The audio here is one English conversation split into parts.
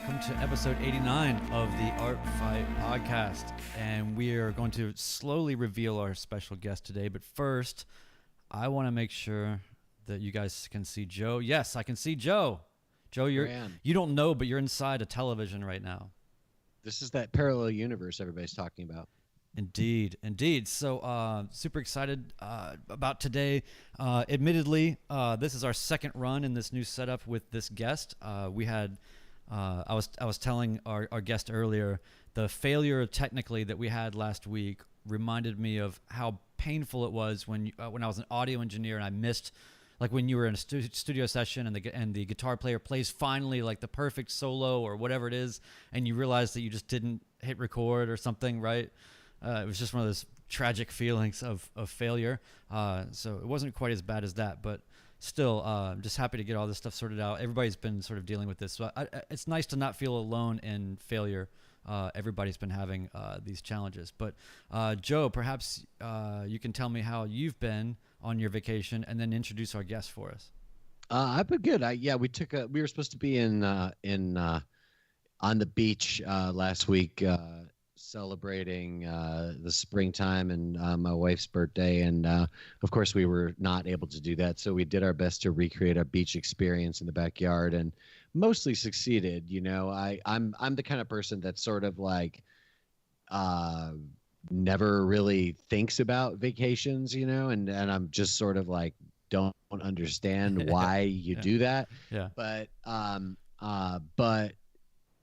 welcome to episode 89 of the Art Fight podcast. And we are going to slowly reveal our special guest today. But first, I want to make sure that you guys can see Joe. Yes, I can see Joe. Joe, you don't know, but you're inside a television right now. This is that parallel universe everybody's talking about. Indeed. So super excited about today. Admittedly, this is our second run in this new setup with this guest. We had I was telling our guest earlier, the failure technically that we had last week reminded me of how painful it was when I was an audio engineer and I missed, like when you were in a studio session and the guitar player plays finally like the perfect solo or whatever it is, and you realize that you just didn't hit record or something, right? It was just one of those tragic feelings of failure. So it wasn't quite as bad as that, but still, I'm just happy to get all this stuff sorted out. Everybody's been sort of dealing with this. So it's nice to not feel alone in failure. Everybody's been having these challenges. But Joe, perhaps you can tell me how you've been on your vacation and then introduce our guest for us. I've been good. We were supposed to be on the beach last week, celebrating the springtime and my wife's birthday, and of course we were not able to do that, so we did our best to recreate a beach experience in the backyard and mostly succeeded. I'm the kind of person that sort of like never really thinks about vacations, and I'm just sort of like don't understand why you do that. But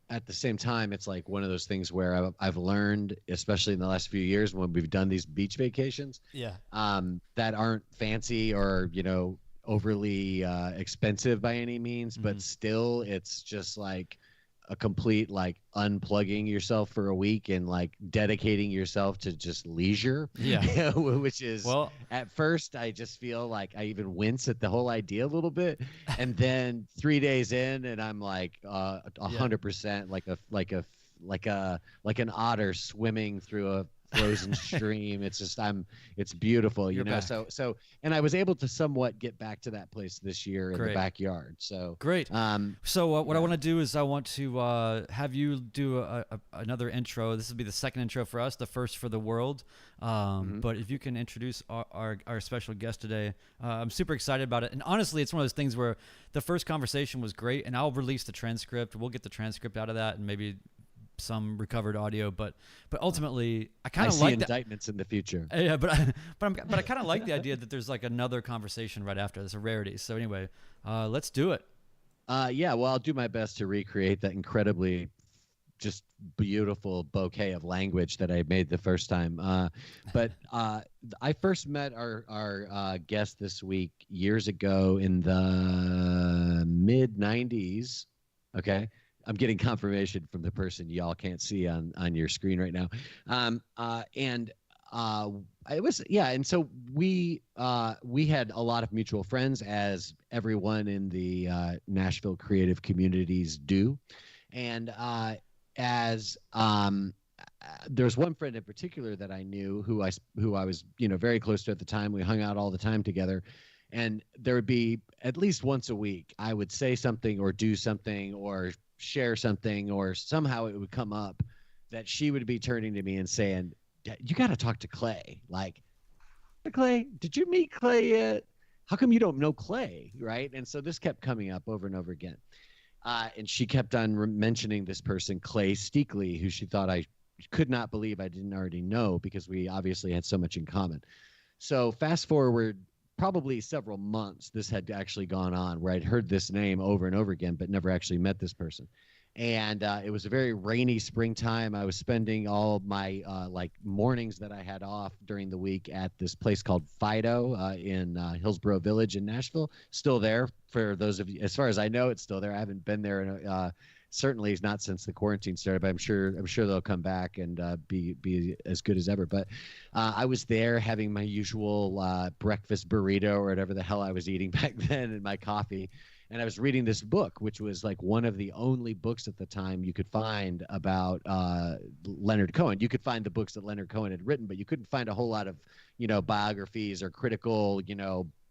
at the same time, it's like one of those things where I've learned, especially in the last few years when we've done these beach vacations, that aren't fancy or, overly expensive by any means, but still it's just like a complete like unplugging yourself for a week and like dedicating yourself to just leisure. Which is, well, at first I just feel like I even wince at the whole idea a little bit, and then 3 days in and I'm like 100% like an otter swimming through a frozen stream. It's just it's beautiful, so and I was able to somewhat get back to that place this year in the backyard. So great. So what I want to do is I want to have you do another intro. This will be the second intro for us, the first for the world. But if you can introduce our special guest today, I'm super excited about it. And honestly, it's one of those things where the first conversation was great, and I'll release the transcript. We'll get the transcript out of that and maybe some recovered audio, but ultimately I kind of like indictments in the future. Yeah, but I kind of like the idea that there's like another conversation right after. It's a rarity. So anyway, let's do it. Well, I'll do my best to recreate that incredibly just beautiful bouquet of language that I made the first time. But I first met our guest this week years ago in the mid 90s. Okay. I'm getting confirmation from the person y'all can't see on your screen right now. And so we had a lot of mutual friends, as everyone in the Nashville creative communities do. And there's one friend in particular that I knew who I was, very close to at the time. We hung out all the time together. And there would be at least once a week, I would say something or do something or share something, or somehow it would come up that she would be turning to me and saying, "You got to talk to Clay. Like, Clay, did you meet Clay yet? How come you don't know Clay?" Right? And so this kept coming up over and over again. And she kept on mentioning this person, Clay Steakley, who she thought I could not believe I didn't already know, because we obviously had so much in common. So fast forward probably several months, this had actually gone on, where I'd heard this name over and over again, but never actually met this person. And it was a very rainy springtime. I was spending all my mornings that I had off during the week at this place called Fido in Hillsborough Village in Nashville. Still there, for those of you, as far as I know, it's still there. I haven't been there in certainly not since the quarantine started, but I'm sure they'll come back and be as good as ever. But I was there having my usual breakfast burrito or whatever the hell I was eating back then, and my coffee. And I was reading this book, which was like one of the only books at the time you could find about Leonard Cohen. You could find the books that Leonard Cohen had written, but you couldn't find a whole lot of, biographies or critical,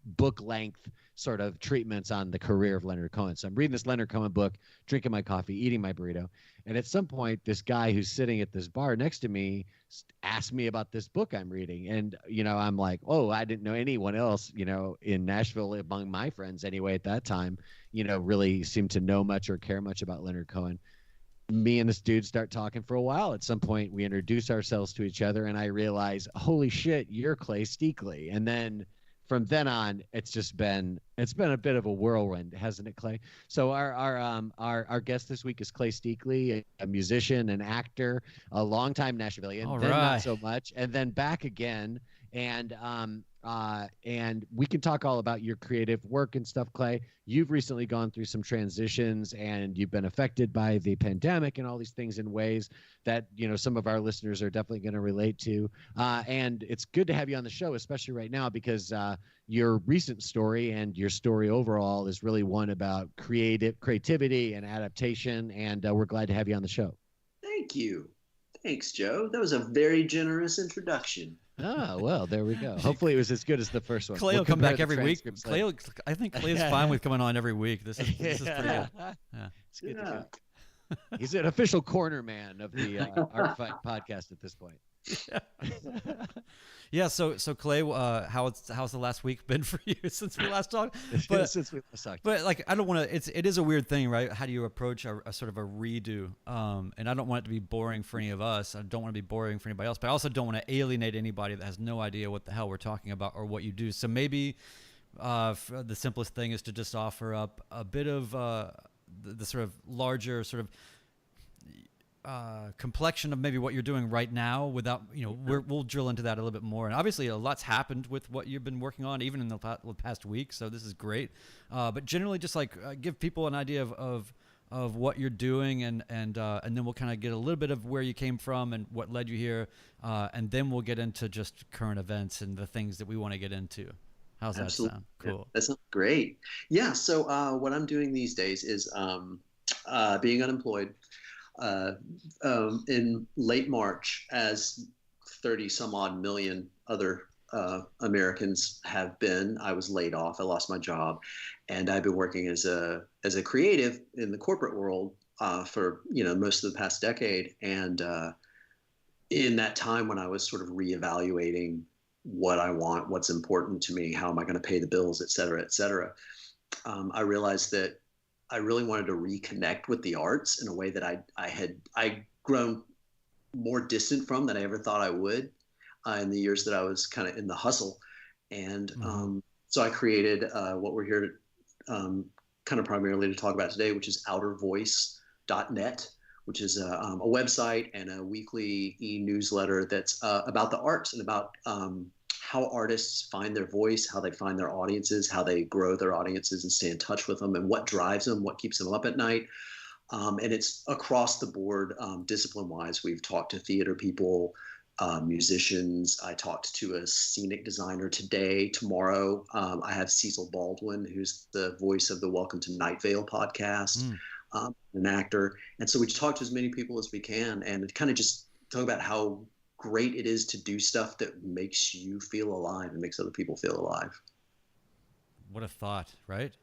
book length sort of treatments on the career of Leonard Cohen. So I'm reading this Leonard Cohen book, drinking my coffee, eating my burrito. And at some point, this guy who's sitting at this bar next to me asked me about this book I'm reading. And, I'm like, oh, I didn't know anyone else, in Nashville, among my friends anyway, at that time, really seemed to know much or care much about Leonard Cohen. Me and this dude start talking for a while. At some point, we introduce ourselves to each other, and I realize, holy shit, you're Clay Steakley. And then from then on, it's been a bit of a whirlwind, hasn't it, Clay? So our guest this week is Clay Steakley, a musician, an actor, a longtime Nashvilleian, All then right. not so much, and then back again. And we can talk all about your creative work and stuff, Clay. You've recently gone through some transitions, and you've been affected by the pandemic and all these things in ways that some of our listeners are definitely going to relate to. And it's good to have you on the show, especially right now, because your recent story and your story overall is really one about creativity and adaptation. And we're glad to have you on the show. Thank you. Thanks, Joe. That was a very generous introduction. Oh, well, there we go. Hopefully it was as good as the first one. Clay will come back every week. Later. I think Clay is fine with coming on every week. This is pretty good. Yeah. It's good to go. He's an official corner man of the Art Fight podcast at this point. Yeah. So Clay, how's the last week been for you since we last talked? Since we last talked. But like, I don't want to. It is a weird thing, right? How do you approach a sort of a redo? And I don't want it to be boring for any of us. I don't want to be boring for anybody else. But I also don't want to alienate anybody that has no idea what the hell we're talking about or what you do. So maybe the simplest thing is to just offer up a bit of the sort of larger sort of complexion of maybe what you're doing right now without, we'll drill into that a little bit more. And obviously a lot's happened with what you've been working on, even in the past week. So this is great. But generally just like give people an idea of what you're doing and then we'll kind of get a little bit of where you came from and what led you here. And then we'll get into just current events and the things that we want to get into. How's Absolutely. that sound? Cool. Yeah, that sounds great. Yeah. So what I'm doing these days is being unemployed. In late March, as 30 some odd million other Americans have been, I was laid off. I lost my job, and I've been working as a creative in the corporate world for most of the past decade. And in that time when I was sort of reevaluating what I want, what's important to me, how am I going to pay the bills, et cetera, I realized that I really wanted to reconnect with the arts in a way that I'd grown more distant from than I ever thought I would in the years that I was kind of in the hustle. And so I created what we're here to kind of primarily to talk about today, which is outervoice.net, which is a website and a weekly e-newsletter that's about the arts and about how artists find their voice, how they find their audiences, how they grow their audiences and stay in touch with them, and what drives them, what keeps them up at night. And it's across the board, discipline-wise. We've talked to theater people, musicians. I talked to a scenic designer today. Tomorrow, I have Cecil Baldwin, who's the voice of the Welcome to Night Vale podcast, an actor. And so we talk to as many people as we can and kind of just talk about how great it is to do stuff that makes you feel alive and makes other people feel alive. What a thought, right?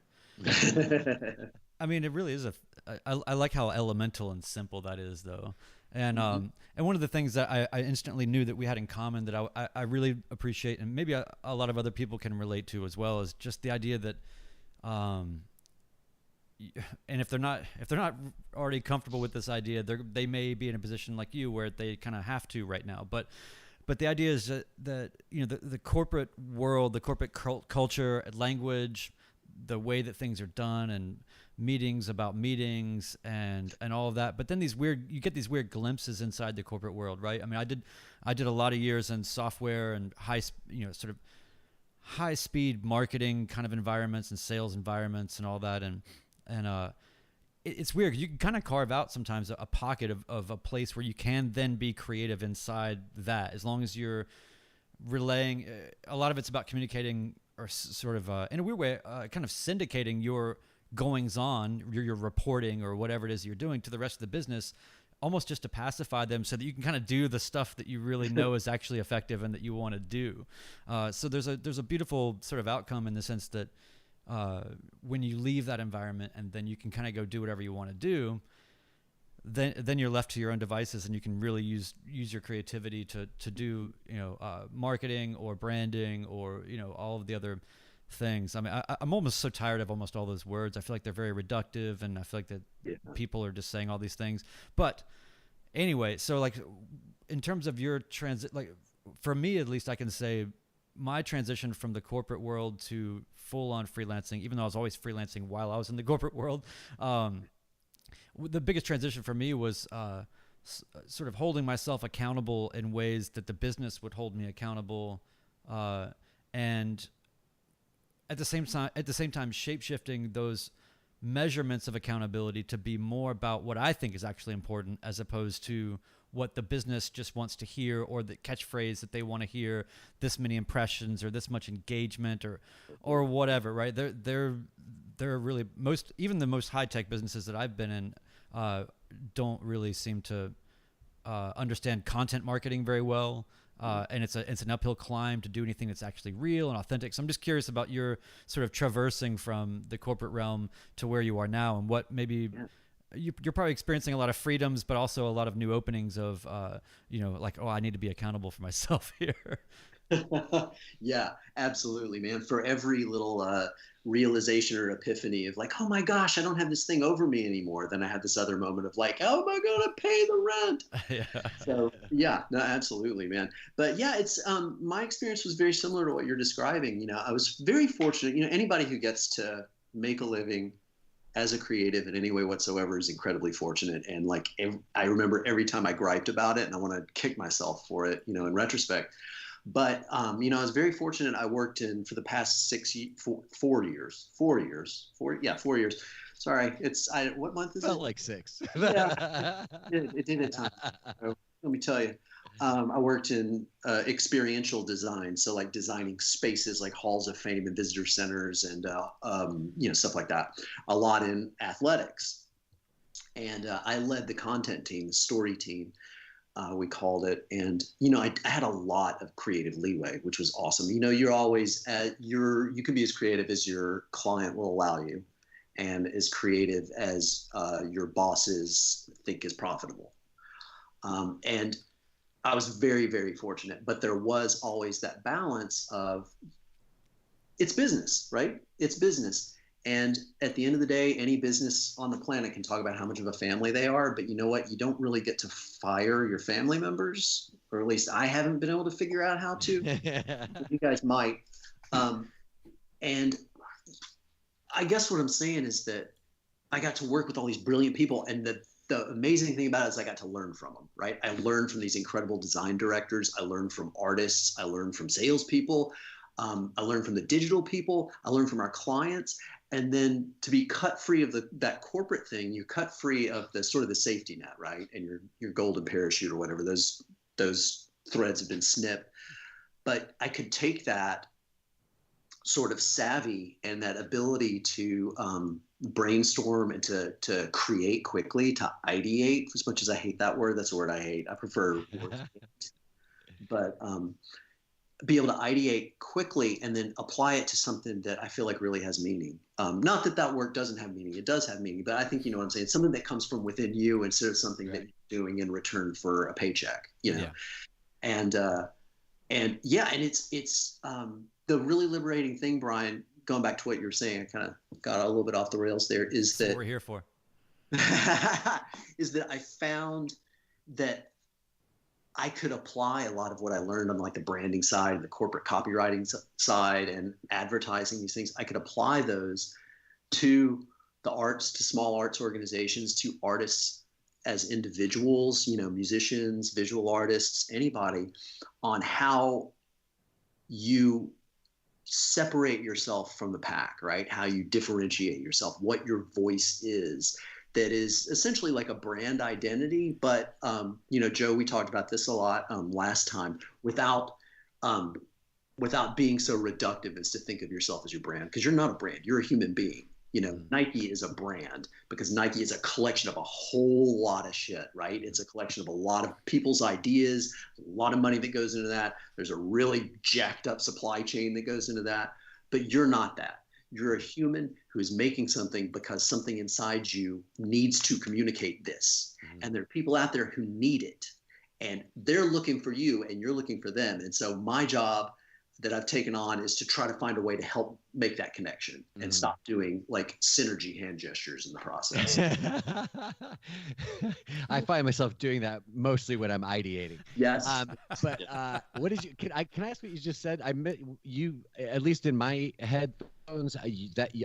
I mean, it really is I like how elemental and simple that is, though. And and one of the things that I instantly knew that we had in common that I really appreciate, and maybe a lot of other people can relate to as well, is just the idea that and if they're not already comfortable with this idea, they may be in a position like you where they kind of have to right now. But the idea is that the corporate world, the corporate culture, language, the way that things are done, and meetings about meetings and all of that. But then you get these weird glimpses inside the corporate world, right? I mean, I did a lot of years in software and sort of high speed marketing kind of environments and sales environments and all that. And it's weird. You can kind of carve out sometimes a pocket of a place where you can then be creative inside that, as long as you're relaying. A lot of it's about communicating or sort of in a weird way, kind of syndicating your goings on, your reporting or whatever it is you're doing to the rest of the business almost just to pacify them so that you can kind of do the stuff that you really know is actually effective and that you want to do. So there's a beautiful sort of outcome in the sense that when you leave that environment and then you can kind of go do whatever you want to do, then you're left to your own devices, and you can really use your creativity to do, marketing or branding or, all of the other things. I mean, I'm almost so tired of almost all those words. I feel like they're very reductive, and I feel like that people are just saying all these things. But anyway, so like in terms of your transit, like for me at least, I can say my transition from the corporate world to full on freelancing, even though I was always freelancing while I was in the corporate world, the biggest transition for me was sort of holding myself accountable in ways that the business would hold me accountable, and at the same time shape-shifting those measurements of accountability to be more about what I think is actually important, as opposed to what the business just wants to hear, or the catchphrase that they want to hear, this many impressions or this much engagement or whatever, right? They're really even the most high-tech businesses that I've been in don't really seem to understand content marketing very well. And it's an uphill climb to do anything that's actually real and authentic. So I'm just curious about your sort of traversing from the corporate realm to where you are now, and what maybe you're probably experiencing a lot of freedoms, but also a lot of new openings of, like, I need to be accountable for myself here. Yeah, absolutely, man. For every little realization or epiphany of like, oh my gosh, I don't have this thing over me anymore, then I had this other moment of like, how am I going to pay the rent? Yeah. So yeah, no, absolutely, man. But yeah, it's my experience was very similar to what you're describing. I was very fortunate. Anybody who gets to make a living as a creative in any way whatsoever is incredibly fortunate. And like, I remember every time I griped about it, and I want to kick myself for it, in retrospect. But, I was very fortunate. I worked for the past 4 years. Sorry. What month is it? Felt like 6. Yeah, it did at times. So, let me tell you, I worked in experiential design. So like designing spaces like halls of fame and visitor centers and, stuff like that. A lot in athletics. And I led the content team, the story team. We called it. And, I had a lot of creative leeway, which was awesome. You're always you can be as creative as your client will allow you, and as creative as your bosses think is profitable. And I was very, very fortunate, but there was always that balance of it's business, right? It's business. And at the end of the day, any business on the planet can talk about how much of a family they are, but you know what? You don't really get to fire your family members, or at least I haven't been able to figure out how to. You guys might. And I guess what I'm saying is that I got to work with all these brilliant people, and the amazing thing about it is I got to learn from them, right? I learned from these incredible design directors. I learned from artists. I learned from salespeople. I learned from the digital people. I learned from our clients. And then to be cut free of that corporate thing, you cut free of the sort of the safety net, right? And your golden parachute or whatever, those threads have been snipped. But I could take that sort of savvy and that ability to brainstorm and to create quickly, to ideate. As much as I hate that word, that's a word I hate. I prefer words. But be able to ideate quickly and then apply it to something that I feel like really has meaning. Not that work doesn't have meaning. It does have meaning, but I think, you know what I'm saying? It's something that comes from within you instead of something that you're doing in return for a paycheck, Yeah. And it's the really liberating thing, Brian, going back to what you were saying, I kind of got a little bit off the rails there, is that what we're here for. is that I found that I could apply a lot of what I learned on like the branding side, the corporate copywriting side, and advertising, these things. I could apply those to the arts, to small arts organizations, to artists as individuals, musicians, visual artists, anybody, on how you separate yourself from the pack, right? How you differentiate yourself, what your voice is. That is essentially like a brand identity, but Joe, we talked about this a lot last time. Without being so reductive as to think of yourself as your brand, because you're not a brand, you're a human being, Nike is a brand because Nike is a collection of a whole lot of shit, right? It's a collection of a lot of people's ideas, a lot of money that goes into that. There's a really jacked up supply chain that goes into that. But you're not that. You're a human who is making something because something inside you needs to communicate this. And there are people out there who need it. And they're looking for you and you're looking for them. And so my job that I've taken on is to try to find a way to help make that connection and stop doing like synergy hand gestures in the process. I find myself doing that mostly when I'm ideating. Yes. But what did you? Can I ask what you just said? I met you, at least in my headphones.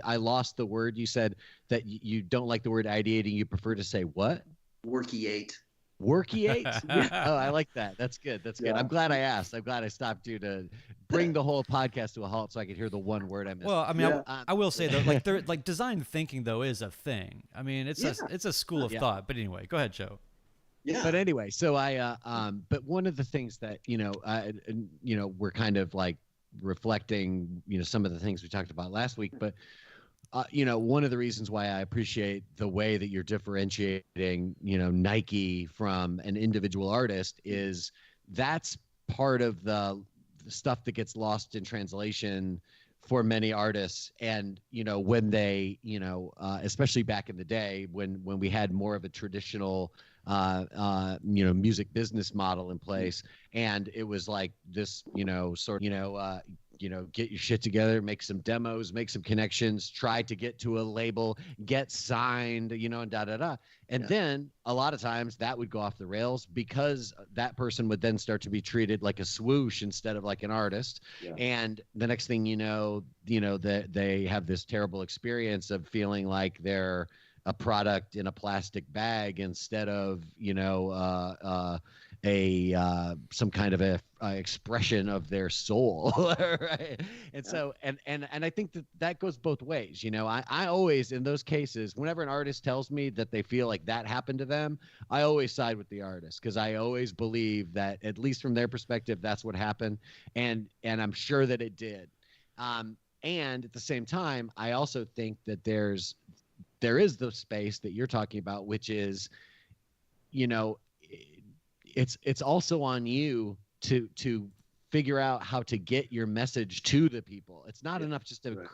I lost the word. You said that you don't like the word ideating. You prefer to say what? Workiate. Workiate? Oh, I like that. That's good. That's good. I'm glad I asked. I'm glad I stopped you to bring the whole podcast to a halt so I could hear the one word I missed. Well, I mean, I will say though, like design thinking though is a thing. I mean, it's a school of thought. But anyway, go ahead, Joe. Yeah. But anyway, so but one of the things that we're kind of like reflecting, some of the things we talked about last week, but. One of the reasons why I appreciate the way that you're differentiating, Nike from an individual artist is that's part of the stuff that gets lost in translation for many artists. And, when they, especially back in the day when we had more of a traditional, music business model in place, and it was like this, get your shit together, make some demos, make some connections, try to get to a label, get signed, and da-da-da. And then a lot of times that would go off the rails because that person would then start to be treated like a swoosh instead of like an artist. Yeah. And the next thing that they have this terrible experience of feeling like they're a product in a plastic bag instead of, some kind of a expression of their soul, right? And so and I think that goes both ways. I always, in those cases, whenever an artist tells me that they feel like that happened to them, I always side with the artist because I always believe that, at least from their perspective, that's what happened, and I'm sure that it did. And at the same time, I also think that there is the space that you're talking about, which is, it's also on you to figure out how to get your message to the people. It's not enough just to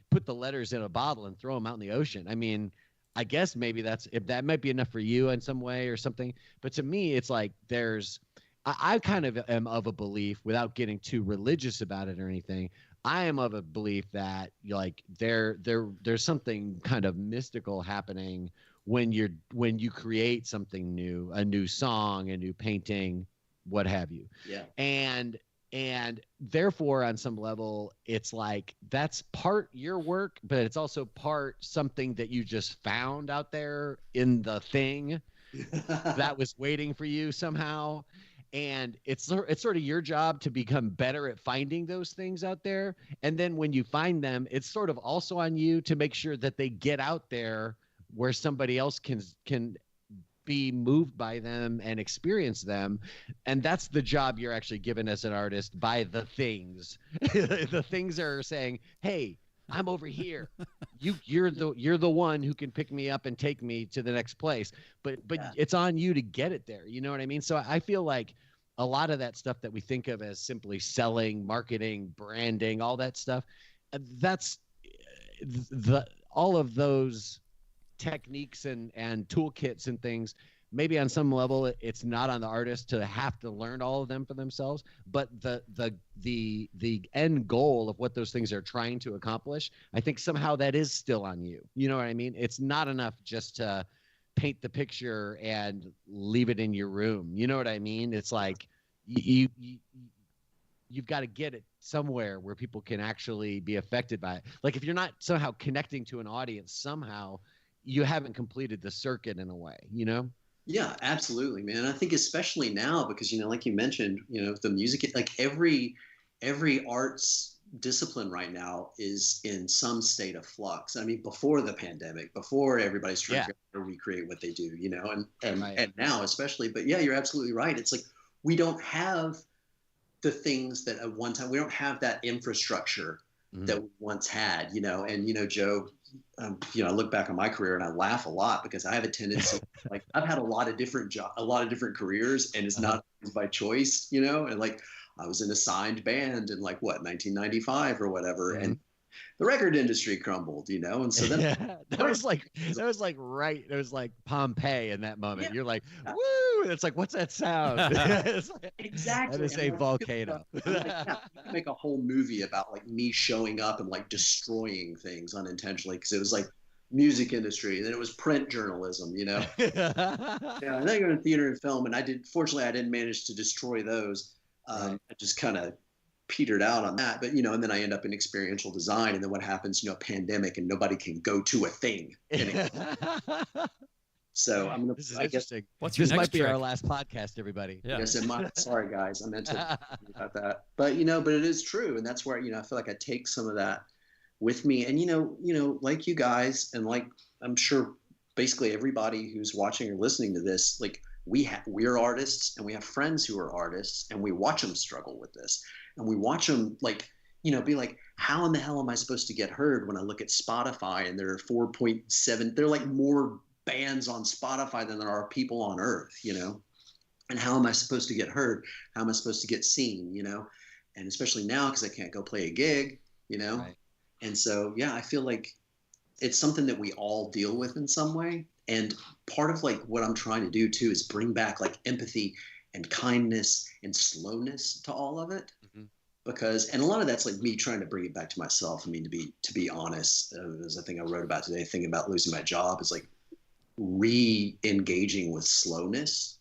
put the letters in a bottle and throw them out in the ocean. I mean, I guess maybe that might be enough for you in some way or something. But to me, it's like I kind of am of a belief, without getting too religious about it or anything, I am of a belief that like there's something kind of mystical happening when you create something new, a new song, a new painting, what have you. Yeah. And therefore, on some level, it's like that's part your work, but it's also part something that you just found out there in the thing that was waiting for you somehow. And it's sort of your job to become better at finding those things out there. And then when you find them, it's sort of also on you to make sure that they get out there where somebody else can be moved by them and experience them. And that's the job you're actually given as an artist by the things. The things are saying, hey, I'm over here. You're the one who can pick me up and take me to the next place. But it's on you to get it there. You know what I mean? So I feel like a lot of that stuff that we think of as simply selling, marketing, branding, all that stuff, that's all of those techniques and toolkits and things. Maybe on some level it's not on the artist to have to learn all of them for themselves, but the end goal of what those things are trying to accomplish, I think somehow that is still on you. You know what I mean? It's not enough just to paint the picture and leave it in your room. You know what I mean? It's like you've got to get it somewhere where people can actually be affected by it. Like if you're not somehow connecting to an audience somehow, you haven't completed the circuit in a way, Yeah, absolutely, man. I think especially now because, like you mentioned, the music, like every arts discipline right now is in some state of flux. I mean, before the pandemic, before everybody's trying to recreate what they do, and now especially. But yeah, you're absolutely right. It's like we don't have the things that at one time, we don't have that infrastructure that we once had, and Joe, you know, I look back on my career and I laugh a lot because I have a tendency, like I've had a lot of different a lot of different careers, and it's not always by choice, you know, and like I was in a signed band in like what, 1995 or whatever. And the record industry crumbled, you know, and so then that was like right. It was like Pompeii in that moment. Yeah. You're like, woo! And it's like, what's that sound? Exactly. That is a volcano. I'm like, yeah, we could make a whole movie about like me showing up and like destroying things unintentionally, because it was like music industry, and then it was print journalism, you know. Yeah, and then you're in theater and film, and fortunately I didn't manage to destroy those. I just kind of petered out on that, but you know, and then I end up in experiential design, and then what happens, you know, pandemic, and nobody can go to a thing anymore. So I'm gonna. This is I guess interesting. What's your This next might be trick? our last podcast, everybody. Yeah. I guess it might. Sorry guys, I meant to about that, but you know, but it is true, and that's where, you know, I feel like I take some of that with me, and you know, like you guys, and like I'm sure basically everybody who's watching or listening to this, like we're artists, and we have friends who are artists, and we watch them struggle with this, and we watch them like, you know, be like, how in the hell am I supposed to get heard when I look at Spotify and there are 4.7, there are like more bands on Spotify than there are people on Earth, you know, and how am I supposed to get heard? How am I supposed to get seen, you know, and especially now because I can't go play a gig, you know, Right. and so, yeah, I feel like it's something that we all deal with in some way. And part of like what I'm trying to do too is bring back like empathy and kindness and slowness to all of it. Because, and a lot of that's like me trying to bring it back to myself. I mean, to be honest, there's a thing I wrote about today, thinking about losing my job, is like re-engaging with slowness,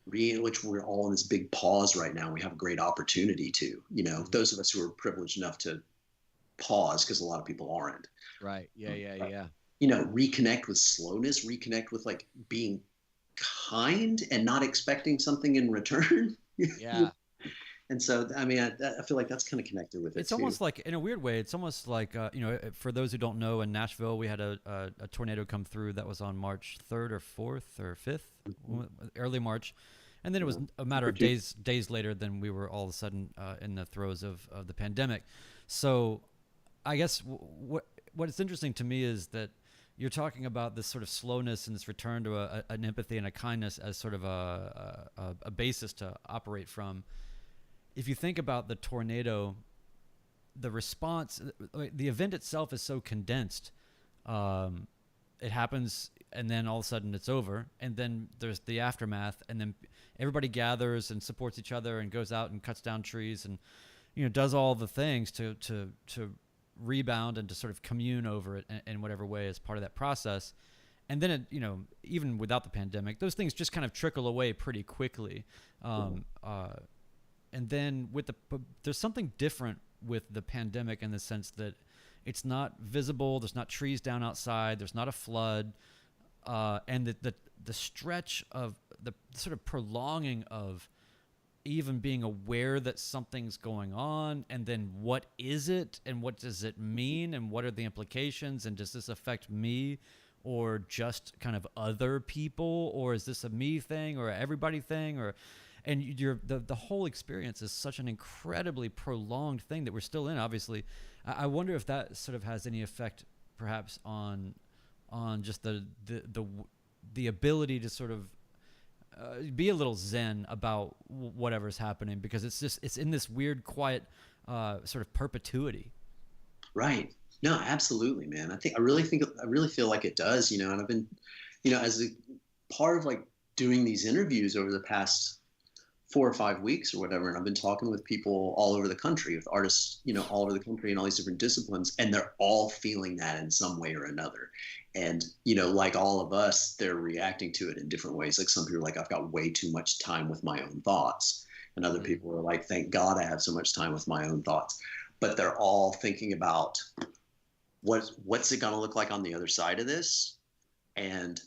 which we're all in this big pause right now. We have a great opportunity to, you know, those of us who are privileged enough to pause, because a lot of people aren't. Right. Yeah. You know, reconnect with slowness, reconnect with like being kind and not expecting something in return. Yeah. And so, I mean, I feel like that's kind of connected with it. It's almost like, in a weird way, it's almost like, you know, for those who don't know, in Nashville, we had a tornado come through that was on March 3rd or 4th or 5th, early March. And then it was a matter of days later, then we were all of a sudden in the throes of the pandemic. So I guess what is interesting to me is that you're talking about this sort of slowness and this return to an empathy and a kindness as sort of a basis to operate from. If you think about the tornado, the response, the event itself is so condensed. It happens, and then all of a sudden it's over, and then there's the aftermath, and then everybody gathers and supports each other and goes out and cuts down trees and, you know, does all the things to rebound and to sort of commune over it in whatever way as part of that process. And then it, you know, even without the pandemic, those things just kind of trickle away pretty quickly. And then there's something different with the pandemic in the sense that it's not visible. There's not trees down outside. There's not a flood. And the stretch of the sort of prolonging of even being aware that something's going on, and then what is it, and what does it mean, and what are the implications, and does this affect me or just kind of other people, or is this a me thing or everybody thing, and the whole experience is such an incredibly prolonged thing that we're still in. Obviously, I wonder if that sort of has any effect, perhaps, on just the ability to sort of be a little zen about whatever's happening, because it's in this weird, quiet sort of perpetuity. Right. No, absolutely, man. I really feel like it does. You know, and I've been, you know, as a part of like doing these interviews over the past 4 or 5 weeks or whatever, and I've been talking with people all over the country, with artists, you know, all over the country in all these different disciplines, and they're all feeling that in some way or another. And, you know, like all of us, they're reacting to it in different ways. Like some people are like, I've got way too much time with my own thoughts. And other people are like, thank God I have so much time with my own thoughts. But they're all thinking about what's it going to look like on the other side of this? And,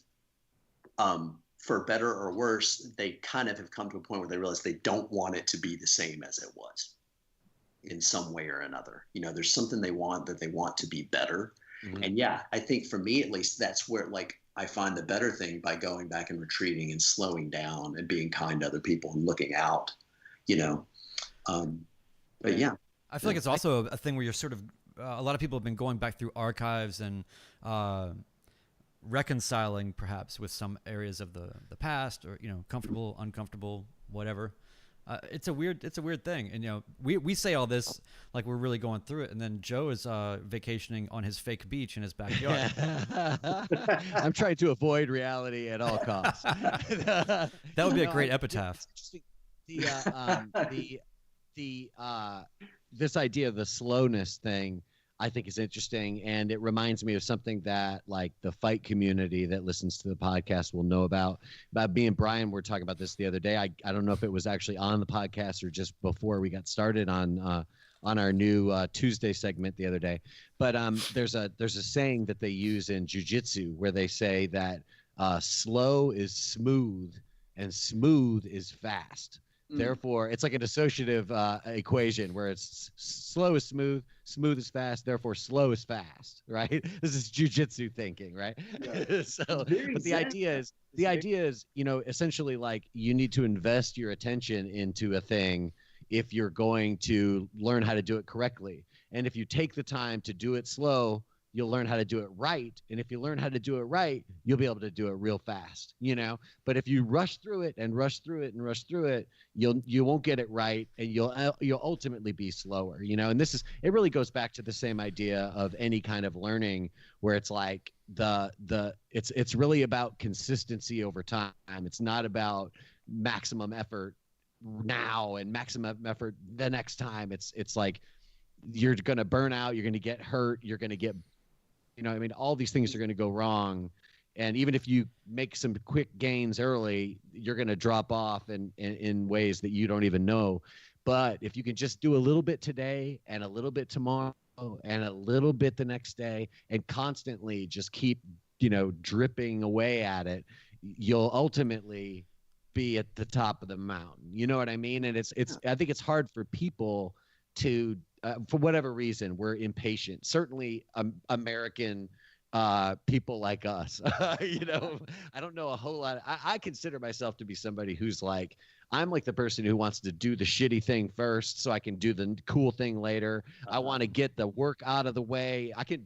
for better or worse, they kind of have come to a point where they realize they don't want it to be the same as it was in some way or another. You know, there's something they want to be better. Mm-hmm. And yeah, I think for me, at least, that's where like I find the better thing by going back and retreating and slowing down and being kind to other people and looking out, you know. But yeah. I feel like it's also a thing where you're sort of a lot of people have been going back through archives and reconciling perhaps with some areas of the past, or comfortable, uncomfortable, whatever. It's a weird thing, and we say all this like we're really going through it, and then Joe is vacationing on his fake beach in his backyard. I'm trying to avoid reality at all costs. That would be a great epitaph. This idea of the slowness thing, I think, is interesting, and it reminds me of something that like the fight community that listens to the podcast will know about. Me and Brian were talking about this the other day. I don't know if it was actually on the podcast or just before we got started on our new Tuesday segment the other day. But there's a saying that they use in jiu-jitsu where they say that slow is smooth and smooth is fast. Therefore, it's like an associative equation where it's slow is smooth, smooth is fast, therefore slow is fast, right? This is jujitsu thinking, right? Yeah. But the idea is, essentially like you need to invest your attention into a thing if you're going to learn how to do it correctly. And if you take the time to do it slow, you'll learn how to do it right. And if you learn how to do it right, you'll be able to do it real fast, But if you rush through it and rush through it and rush through it, you won't get it right, and you'll ultimately be slower, And it really goes back to the same idea of any kind of learning, where it's like it's really about consistency over time. It's not about maximum effort now and maximum effort the next time. It's like you're going to burn out, you're going to get hurt, you're going to get all these things are going to go wrong. And even if you make some quick gains early, you're going to drop off in ways that you don't even know. But if you can just do a little bit today and a little bit tomorrow and a little bit the next day and constantly just keep, dripping away at it, you'll ultimately be at the top of the mountain. You know what I mean? And I think it's hard for people to, for whatever reason, we're impatient. Certainly American people like us, I don't know a whole lot. I consider myself to be somebody who's like, I'm like the person who wants to do the shitty thing first so I can do the cool thing later. I want to get the work out of the way. I can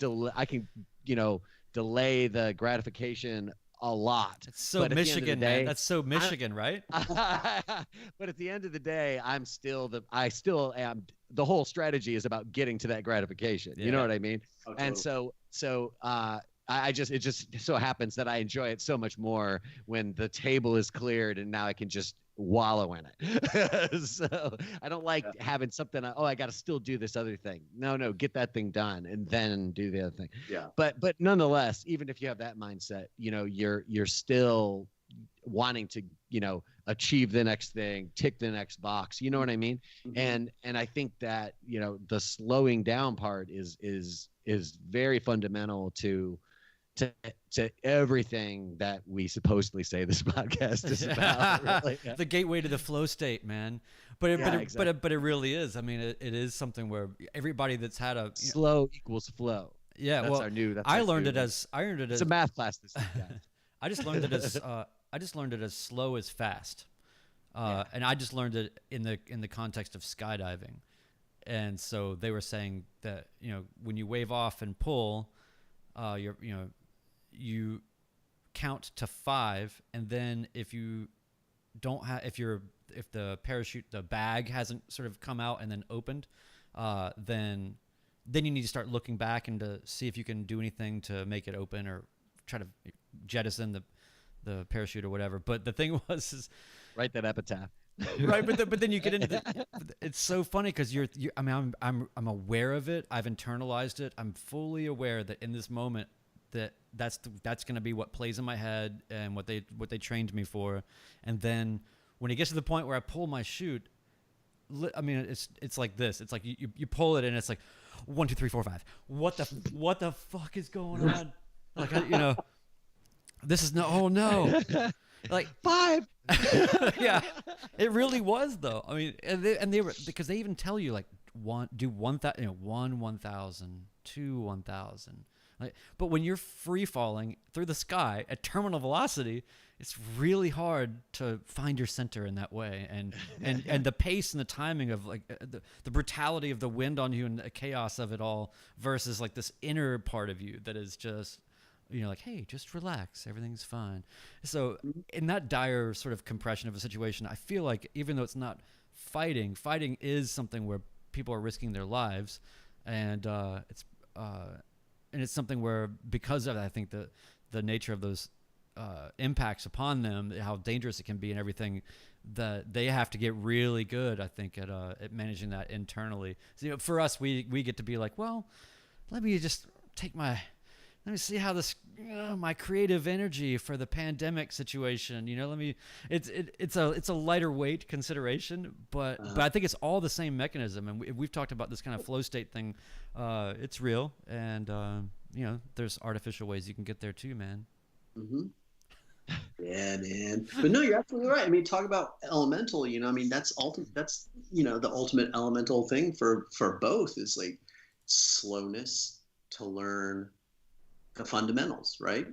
delay the gratification a lot. It's so Michigan, man. That's so Michigan, right? But at the end of the day, I still am. The whole strategy is about getting to that gratification. Yeah. You know what I mean? Oh, totally. And so it just so happens that I enjoy it so much more when the table is cleared and now I can just wallow in it. So I don't like having something. I got to still do this other thing. No, get that thing done and then do the other thing. Yeah. But nonetheless, even if you have that mindset, you're still wanting to, achieve the next thing, tick the next box. You know what I mean? Mm-hmm. And I think that, the slowing down part is very fundamental to everything that we supposedly say this podcast is about. Really. The gateway to the flow state, man. But it really is. I mean, it is something where everybody that's had a slow equals flow. Yeah, I learned it as it's a math class this week. I just learned it as slow as fast, and I just learned it in the context of skydiving, and so they were saying that when you wave off and pull, you count to 5, and then if the parachute, the bag hasn't sort of come out and then opened, then you need to start looking back and to see if you can do anything to make it open or try to jettison the parachute or whatever. But the thing is write that epitaph. Right, but then you get into it's so funny because I'm aware of it. I've internalized it. I'm fully aware that in this moment that's going to be what plays in my head and what they trained me for. And then when it gets to the point where I pull my chute, I mean, it's like this. It's like you pull it and it's like 1, 2, 3, 4, 5. What the fuck is going on? Like this is no. Oh no. Like 5. Yeah, it really was though. I mean, and they were, because they even tell you like 1,000, 2, 1,000. Like, but when you're free falling through the sky at terminal velocity, it's really hard to find your center in that way, and the pace and the timing of like the brutality of the wind on you and the chaos of it all versus like this inner part of you that is just, you know, like, hey, just relax, everything's fine. So in that dire sort of compression of a situation, I feel like even though it's not fighting is something where people are risking their lives, and it's something where, because of that, I think the nature of those impacts upon them, how dangerous it can be and everything, that they have to get really good, I think, at managing that internally. So, you know, for us, we get to be like, well, let me see how this my creative energy for the pandemic situation, you know, it's a lighter weight consideration, but I think it's all the same mechanism, and we've talked about this kind of flow state thing. It's real, and you know, there's artificial ways you can get there too, man. Mm-hmm. Yeah, man. But no, you're absolutely right. I mean, talk about elemental, you know, I mean, that's you know, the ultimate elemental thing for both is like slowness to learn the fundamentals, right?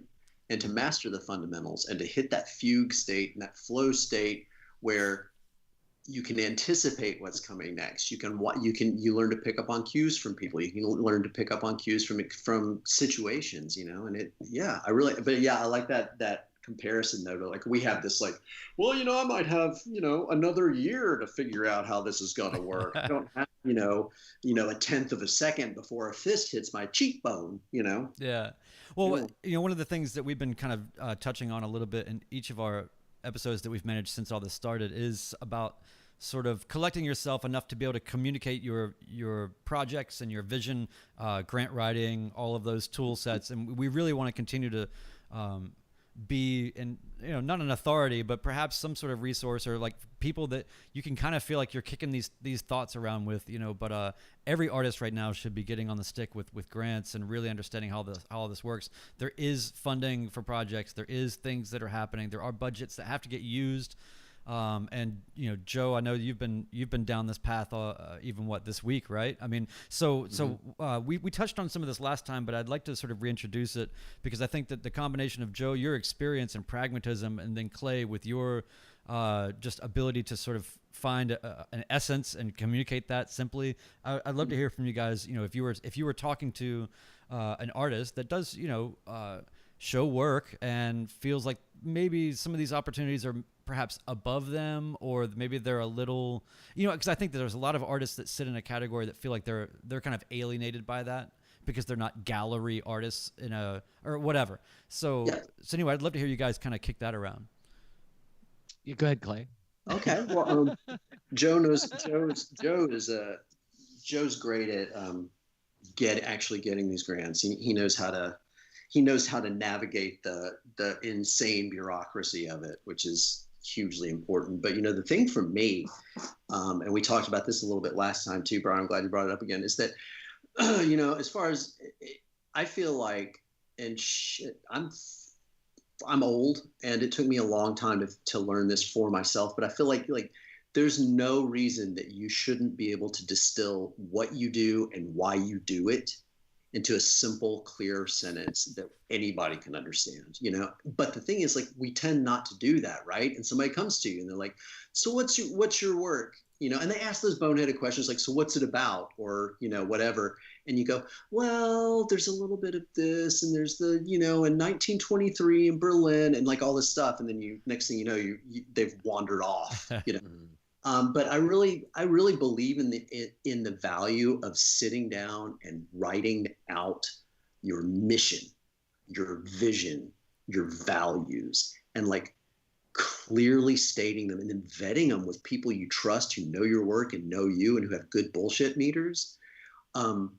And to master the fundamentals and to hit that fugue state and that flow state where you can anticipate what's coming next. You learn to pick up on cues from people. You can learn to pick up on cues from situations, you know, and I like that comparison though, to like, we have this like, well, you know, I might have, you know, another year to figure out how this is going to work. I don't have, you know, a tenth of a second before a fist hits my cheekbone, you know? Yeah. Well, you know, one of the things that we've been kind of touching on a little bit in each of our episodes that we've managed since all this started is about sort of collecting yourself enough to be able to communicate your projects and your vision, grant writing, all of those tool sets. And we really want to continue to be, in, you know, not an authority, but perhaps some sort of resource, or like people that you can kind of feel like you're kicking these thoughts around with, you know. But every artist right now should be getting on the stick with grants and really understanding how all this works. There is funding for projects. There is things that are happening. There are budgets that have to get used. And you know, Joe, I know you've been down this path even this week, right? I mean, so we touched on some of this last time, but I'd like to sort of reintroduce it, because I think that the combination of Joe, your experience and pragmatism, and then Clay with your just ability to sort of find an essence and communicate that simply. I'd love to hear from you guys. You know, if you were talking to an artist that does, you know, show work and feels like maybe some of these opportunities are perhaps above them, or maybe they're a little, you know, because I think that there's a lot of artists that sit in a category that feel like they're kind of alienated by that because they're not gallery artists or whatever. So anyway, I'd love to hear you guys kind of kick that around. You go ahead, Clay. Okay. Well, Joe's great at actually getting these grants. He knows how to navigate the insane bureaucracy of it, which is hugely important. But, you know, the thing for me, and we talked about this a little bit last time too, Brian, I'm glad you brought it up again, is that, you know, as far as I feel like, and shit, I'm old, and it took me a long time to learn this for myself, but I feel like there's no reason that you shouldn't be able to distill what you do and why you do it into a simple, clear sentence that anybody can understand, you know? But the thing is, like, we tend not to do that, right? And somebody comes to you and they're like, so what's your work? You know, and they ask those boneheaded questions like, so what's it about? Or, you know, whatever. And you go, well, there's a little bit of this, and there's the, you know, in 1923 in Berlin, and like all this stuff. And then next thing you know, they've wandered off, you know? But I really believe in the value of sitting down and writing out your mission, your vision, your values, and like clearly stating them, and then vetting them with people you trust, who know your work and know you, and who have good bullshit meters. And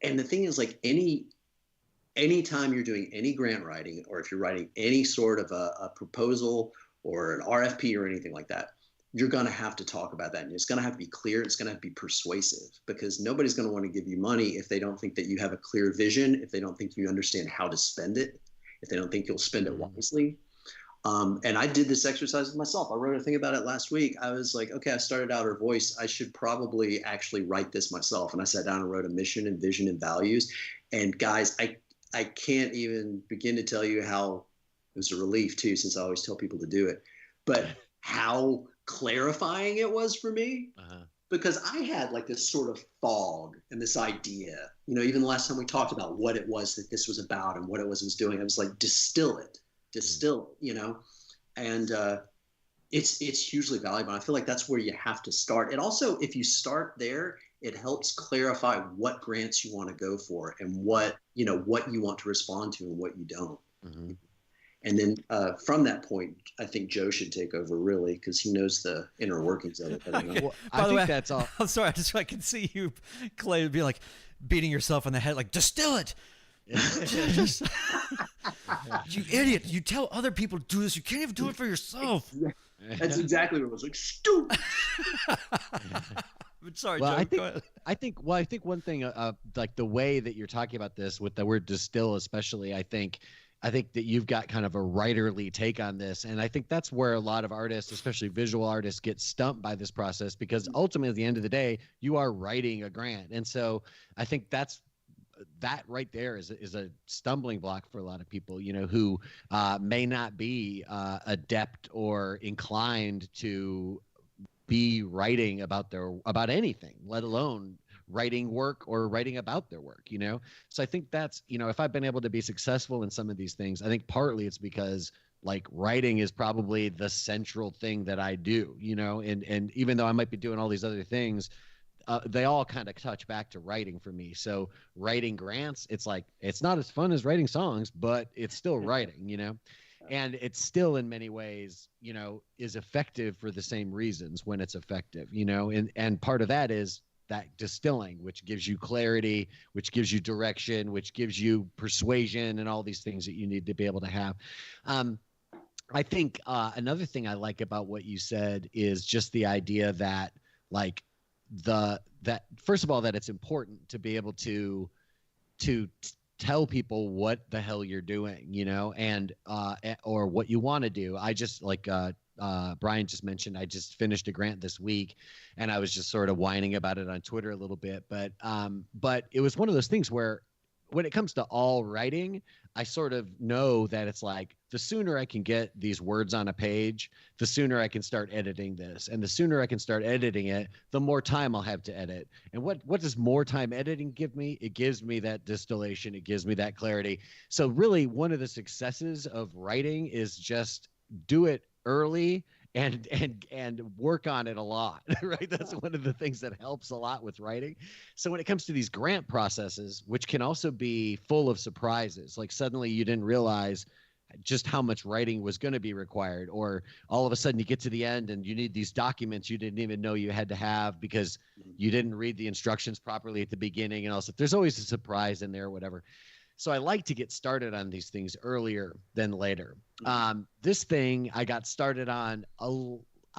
the thing is, like, anytime you're doing any grant writing, or if you're writing any sort of a proposal or an RFP or anything like that, you're going to have to talk about that. And it's going to have to be clear. It's going to have to be persuasive, because nobody's going to want to give you money if they don't think that you have a clear vision, if they don't think you understand how to spend it, if they don't think you'll spend it wisely. And I did this exercise with myself. I wrote a thing about it last week. I was like, okay, I started out Our Voice. I should probably actually write this myself. And I sat down and wrote a mission and vision and values. And guys, I can't even begin to tell you how was a relief too, since I always tell people to do it. But how clarifying it was for me, because I had like this sort of fog and this idea, you know, even the last time we talked about what it was that this was about and what it was doing, I was like, distill it, you know, and it's hugely valuable. I feel like that's where you have to start. And also, if you start there, it helps clarify what grants you want to go for and what you want to respond to and what you don't. And then from that point, I think Joe should take over, really, because he knows the inner workings of it. Well, I think that's all. I'm sorry. I can see you, Clay, be like beating yourself on the head, like, distill it. Just, you idiot. You tell other people to do this. You can't even do it for yourself. That's exactly what it was like. Stupid. Sorry, well, Joe. Go ahead. I think one thing, like the way that you're talking about this with the word distill, especially, I think that you've got kind of a writerly take on this. And I think that's where a lot of artists, especially visual artists, get stumped by this process, because ultimately at the end of the day, you are writing a grant. And so I think that right there is a stumbling block for a lot of people, you know, who may not be adept or inclined to be writing about anything, let alone writing work or writing about their work, you know? So I think that's, you know, if I've been able to be successful in some of these things, I think partly it's because like writing is probably the central thing that I do, you know, and even though I might be doing all these other things, they all kind of touch back to writing for me. So writing grants, it's like, it's not as fun as writing songs, but it's still writing, you know? And it's still in many ways, you know, is effective for the same reasons when it's effective, you know, and part of that is that distilling, which gives you clarity, which gives you direction, which gives you persuasion and all these things that you need to be able to have. I think another thing I like about what you said is just the idea that like that first of all, that it's important to be able to tell people what the hell you're doing, you know, and or what you want to do. I just like Brian just mentioned, I just finished a grant this week, and I was just sort of whining about it on Twitter a little bit. But it was one of those things where when it comes to all writing, I sort of know that it's like the sooner I can get these words on a page, the sooner I can start editing this. And the sooner I can start editing it, the more time I'll have to edit. And what does more time editing give me? It gives me that distillation. It gives me that clarity. So really one of the successes of writing is just do it early and work on it a lot, right? That's one of the things that helps a lot with writing. So when it comes to these grant processes, which can also be full of surprises, like suddenly you didn't realize just how much writing was going to be required, or all of a sudden you get to the end and you need these documents you didn't even know you had to have because you didn't read the instructions properly at the beginning, and also there's always a surprise in there or whatever. So I like to get started on these things earlier than later. This thing I got started on a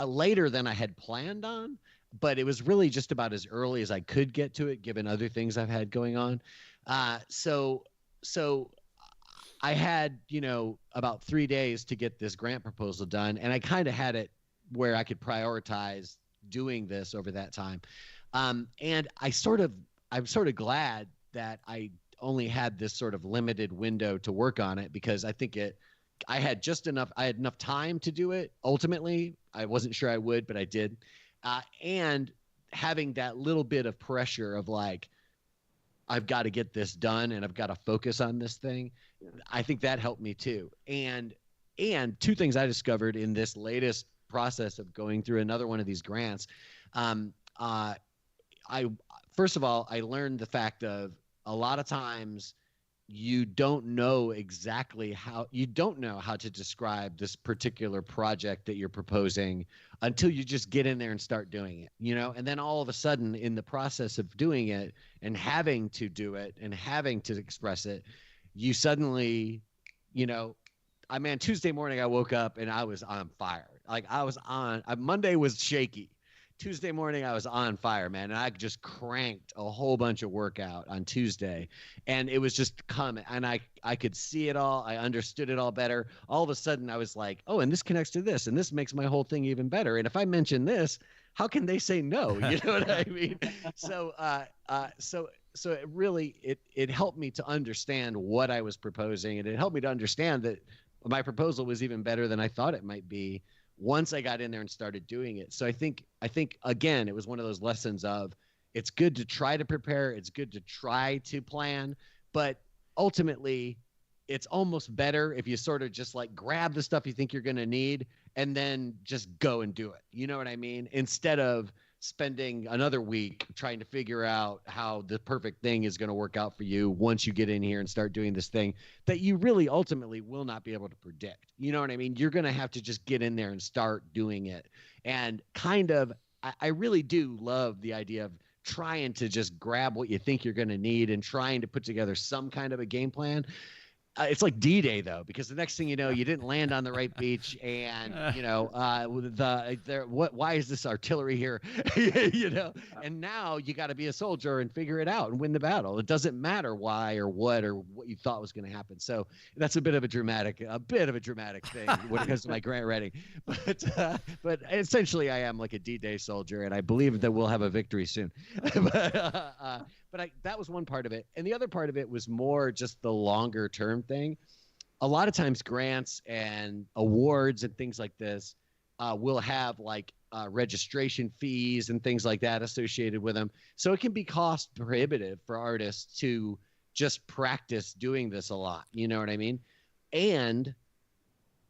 later than I had planned on, but it was really just about as early as I could get to it, given other things I've had going on. So I had, you know, about 3 days to get this grant proposal done, and I kind of had it where I could prioritize doing this over that time. And I'm sort of glad that I only had this sort of limited window to work on it, because I think I had enough time to do it. Ultimately, I wasn't sure I would, but I did. And having that little bit of pressure of like, I've got to get this done and I've got to focus on this thing. I think that helped me too. And two things I discovered in this latest process of going through another one of these grants. First of all, I learned the fact of a lot of times you don't know how to describe this particular project that you're proposing until you just get in there and start doing it, you know? And then all of a sudden in the process of doing it and having to do it and having to express it, you suddenly, you know, Tuesday morning I woke up and I was on fire. Like Monday was shaky. Tuesday morning I was on fire, man, and I just cranked a whole bunch of work out on Tuesday, and it was just coming, and I could see it all. I understood it all better. All of a sudden I was like, oh, and this connects to this, and this makes my whole thing even better. And if I mention this, how can they say no? You know what I mean? So it really, it helped me to understand what I was proposing, and it helped me to understand that my proposal was even better than I thought it might be once I got in there and started doing it. So I think again, it was one of those lessons of it's good to try to prepare, it's good to try to plan, but ultimately it's almost better if you sort of just like grab the stuff you think you're going to need and then just go and do it. You know what I mean? Instead of spending another week trying to figure out how the perfect thing is going to work out for you once you get in here and start doing this thing that you really ultimately will not be able to predict. You know what I mean? You're going to have to just get in there and start doing it. And kind of, I really do love the idea of trying to just grab what you think you're going to need and trying to put together some kind of a game plan. It's like D-Day though, because the next thing you know, you didn't land on the right beach, and why is this artillery here? And now you got to be a soldier and figure it out and win the battle. It doesn't matter why or what you thought was going to happen. So that's a bit of a dramatic thing when it comes to my grant writing. But essentially, I am like a D-Day soldier, and I believe that we'll have a victory soon. But that was one part of it. And the other part of it was more just the longer term thing. A lot of times grants and awards and things like this will have like registration fees and things like that associated with them. So it can be cost prohibitive for artists to just practice doing this a lot. You know what I mean? And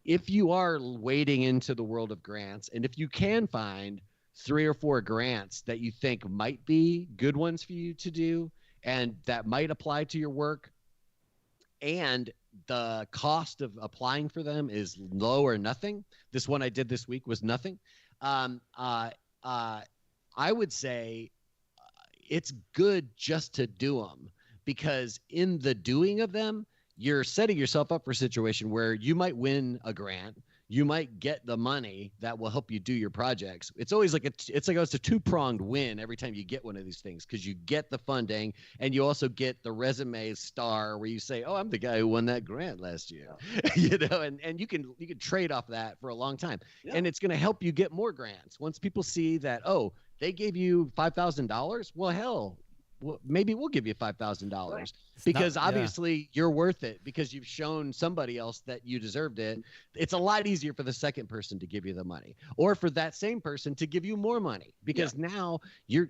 if you are wading into the world of grants, and if you can find 3 or 4 grants that you think might be good ones for you to do and that might apply to your work, and the cost of applying for them is low or nothing. This one I did this week was nothing. I would say it's good just to do them, because in the doing of them, you're setting yourself up for a situation where you might win a grant. You might get the money that will help you do your projects. It's always like it's a 2-pronged win every time you get one of these things, because you get the funding and you also get the resume star where you say, "Oh, I'm the guy who won that grant last year." Yeah. and you can trade off that for a long time. Yeah. And it's going to help you get more grants. Once people see that, oh, they gave you $5,000, well, hell, maybe we'll give you $5,000, right, because obviously you're worth it, because you've shown somebody else that you deserved it. It's a lot easier for the second person to give you the money, or for that same person to give you more money, because now you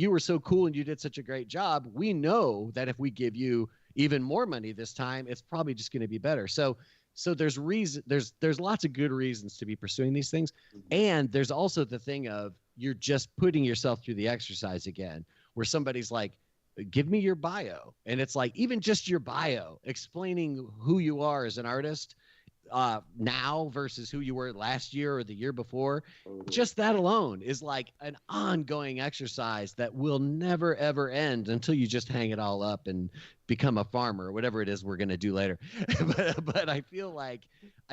were so cool and you did such a great job. We know that if we give you even more money this time, it's probably just going to be better. So there's lots of good reasons to be pursuing these things. And there's also the thing of you're just putting yourself through the exercise again, where somebody's like, give me your bio. And it's like, even just your bio, explaining who you are as an artist now versus who you were last year or the year before. Just that alone is like an ongoing exercise that will never, ever end until you just hang it all up and become a farmer, or whatever it is we're going to do later. But I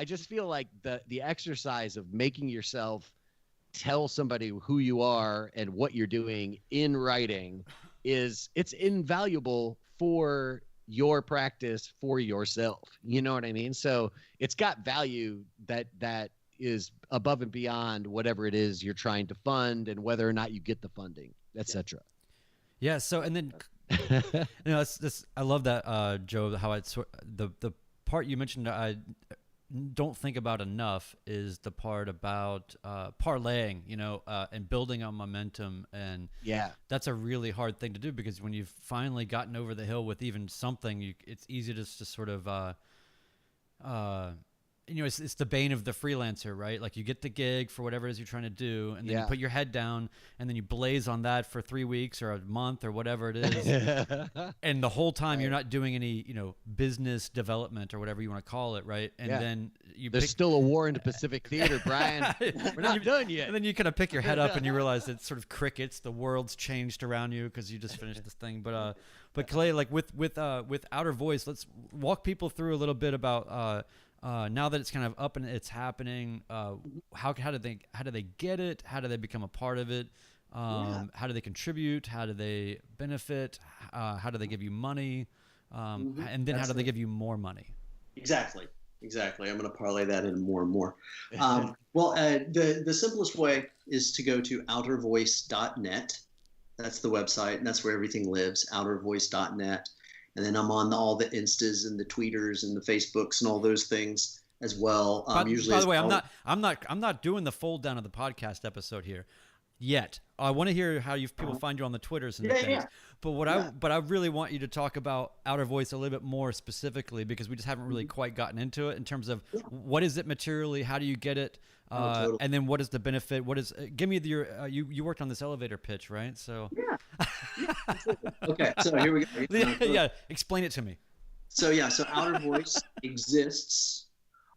just feel like the exercise of making yourself tell somebody who you are and what you're doing in writing it's invaluable for your practice, for yourself. You know what I mean? So it's got value that is above and beyond whatever it is you're trying to fund and whether or not you get the funding, etc. Yeah. So, and then, I love that, Joe, how it's the part you mentioned, I don't think about enough, is the part about parlaying, and building on momentum. And that's a really hard thing to do, because when you've finally gotten over the hill with even something, it's easy to sort of it's the bane of the freelancer, right? Like, you get the gig for whatever it is you're trying to do, and then you put your head down, and then you blaze on that for 3 weeks or a month or whatever it is. And the whole time you're not doing any, business development or whatever you want to call it, right? And then there's still a war in the Pacific Theater, Brian. We're not done yet. And then you kind of pick your head up and you realize it's sort of crickets. The world's changed around you because you just finished this thing. But Clay, like with Outer Voice, let's walk people through a little bit about now that it's kind of up and it's happening. How do they get it? How do they become a part of it? How do they contribute? How do they benefit? How do they give you money? And then how do they give you more money? Exactly. I'm going to parlay that in more and more. The simplest way is to go to outervoice.net. That's the website, and that's where everything lives, outervoice.net. And then I'm on all the Instas and the Tweeters and the Facebooks and all those things as well. By the way, I'm not doing the fold down of the podcast episode here yet. I want to hear how people find you on the Twitters and things. Yeah. But I really want you to talk about Outer Voice a little bit more specifically, because we just haven't really quite gotten into it in terms of what is it materially, how do you get it, totally. and then what is the benefit? What is give me your you worked on this elevator pitch, right? So Okay, so here we go. yeah, explain it to me. So Outer Voice exists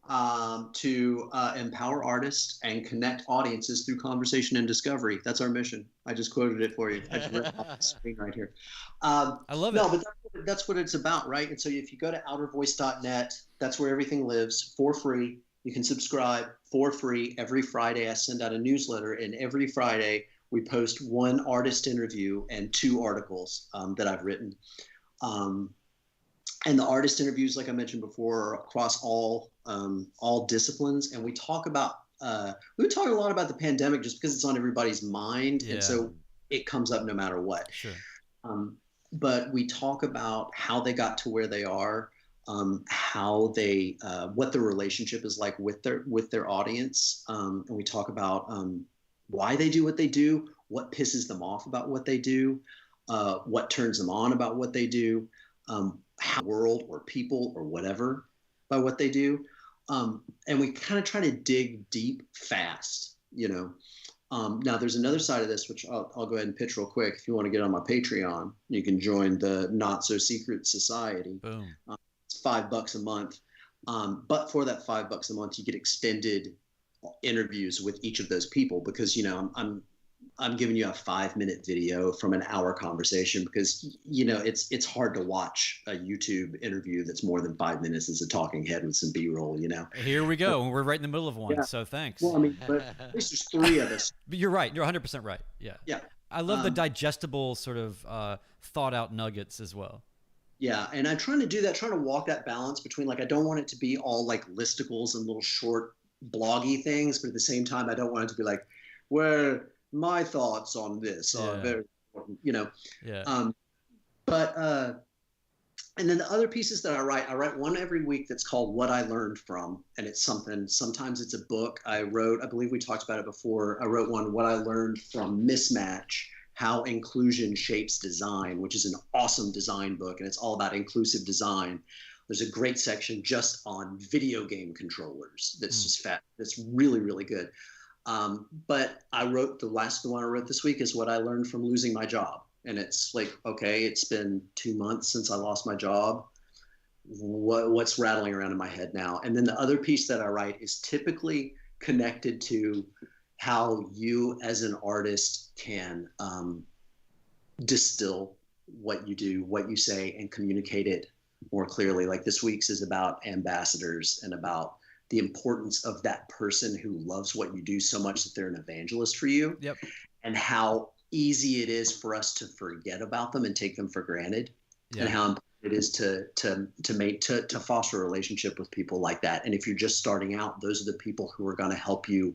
to empower artists and connect audiences through conversation and discovery. That's our mission. I just quoted it for you. I just read it off the screen right here. I love it. No, but that's what it's about, right? And so if you go to outervoice.net, that's where everything lives for free. You can subscribe for free. Every Friday I send out a newsletter, and every Friday we post one artist interview and 2 articles that I've written. And the artist interviews, like I mentioned before, are across all disciplines. And we talk a lot about the pandemic just because it's on everybody's mind. Yeah. And so it comes up no matter what. Sure. But we talk about how they got to where they are, how they, what their relationship is like with their audience. And we talk about why they do what they do, what pisses them off about what they do, what turns them on about what they do, how world or people or whatever by what they do. And we kind of try to dig deep fast, Now there's another side of this, which I'll go ahead and pitch real quick. If you want to get on my Patreon, you can join the Not So Secret Society. Boom. It's $5 a month. But for that $5 a month, you get extended interviews with each of those people, because, I'm giving you a 5-minute video from an hour conversation, because, it's hard to watch a YouTube interview that's more than 5 minutes as a talking head with some B-roll, Here we go. We're right in the middle of one. Yeah. So thanks. Well, but at least there's 3 of us. But you're right. You're 100% right. Yeah. Yeah. I love the digestible sort of thought out nuggets as well. Yeah. And I'm trying to do that, trying to walk that balance between, I don't want it to be all like listicles and little short bloggy things, but at the same time, I don't want it to be like, where my thoughts on this are very important, Yeah. And then the other pieces that I write one every week that's called What I Learned From. And it's something, sometimes it's a book I wrote. I believe we talked about it before. I wrote one, What I Learned From Mismatch, How Inclusion Shapes Design, which is an awesome design book. And it's all about inclusive design. There's a great section just on video game controllers. That's just that's really, really good. But the one I wrote this week is What I Learned From Losing My Job. And it's like, okay, it's been 2 months since I lost my job. What's rattling around in my head now? And then the other piece that I write is typically connected to how you as an artist can distill what you do, what you say, and communicate it more clearly. Like this week's is about ambassadors and about the importance of that person who loves what you do so much that they're an evangelist for you. Yep. And how easy it is for us to forget about them and take them for granted. Yeah. And how important it is to foster a relationship with people like that. And if you're just starting out, those are the people who are going to help you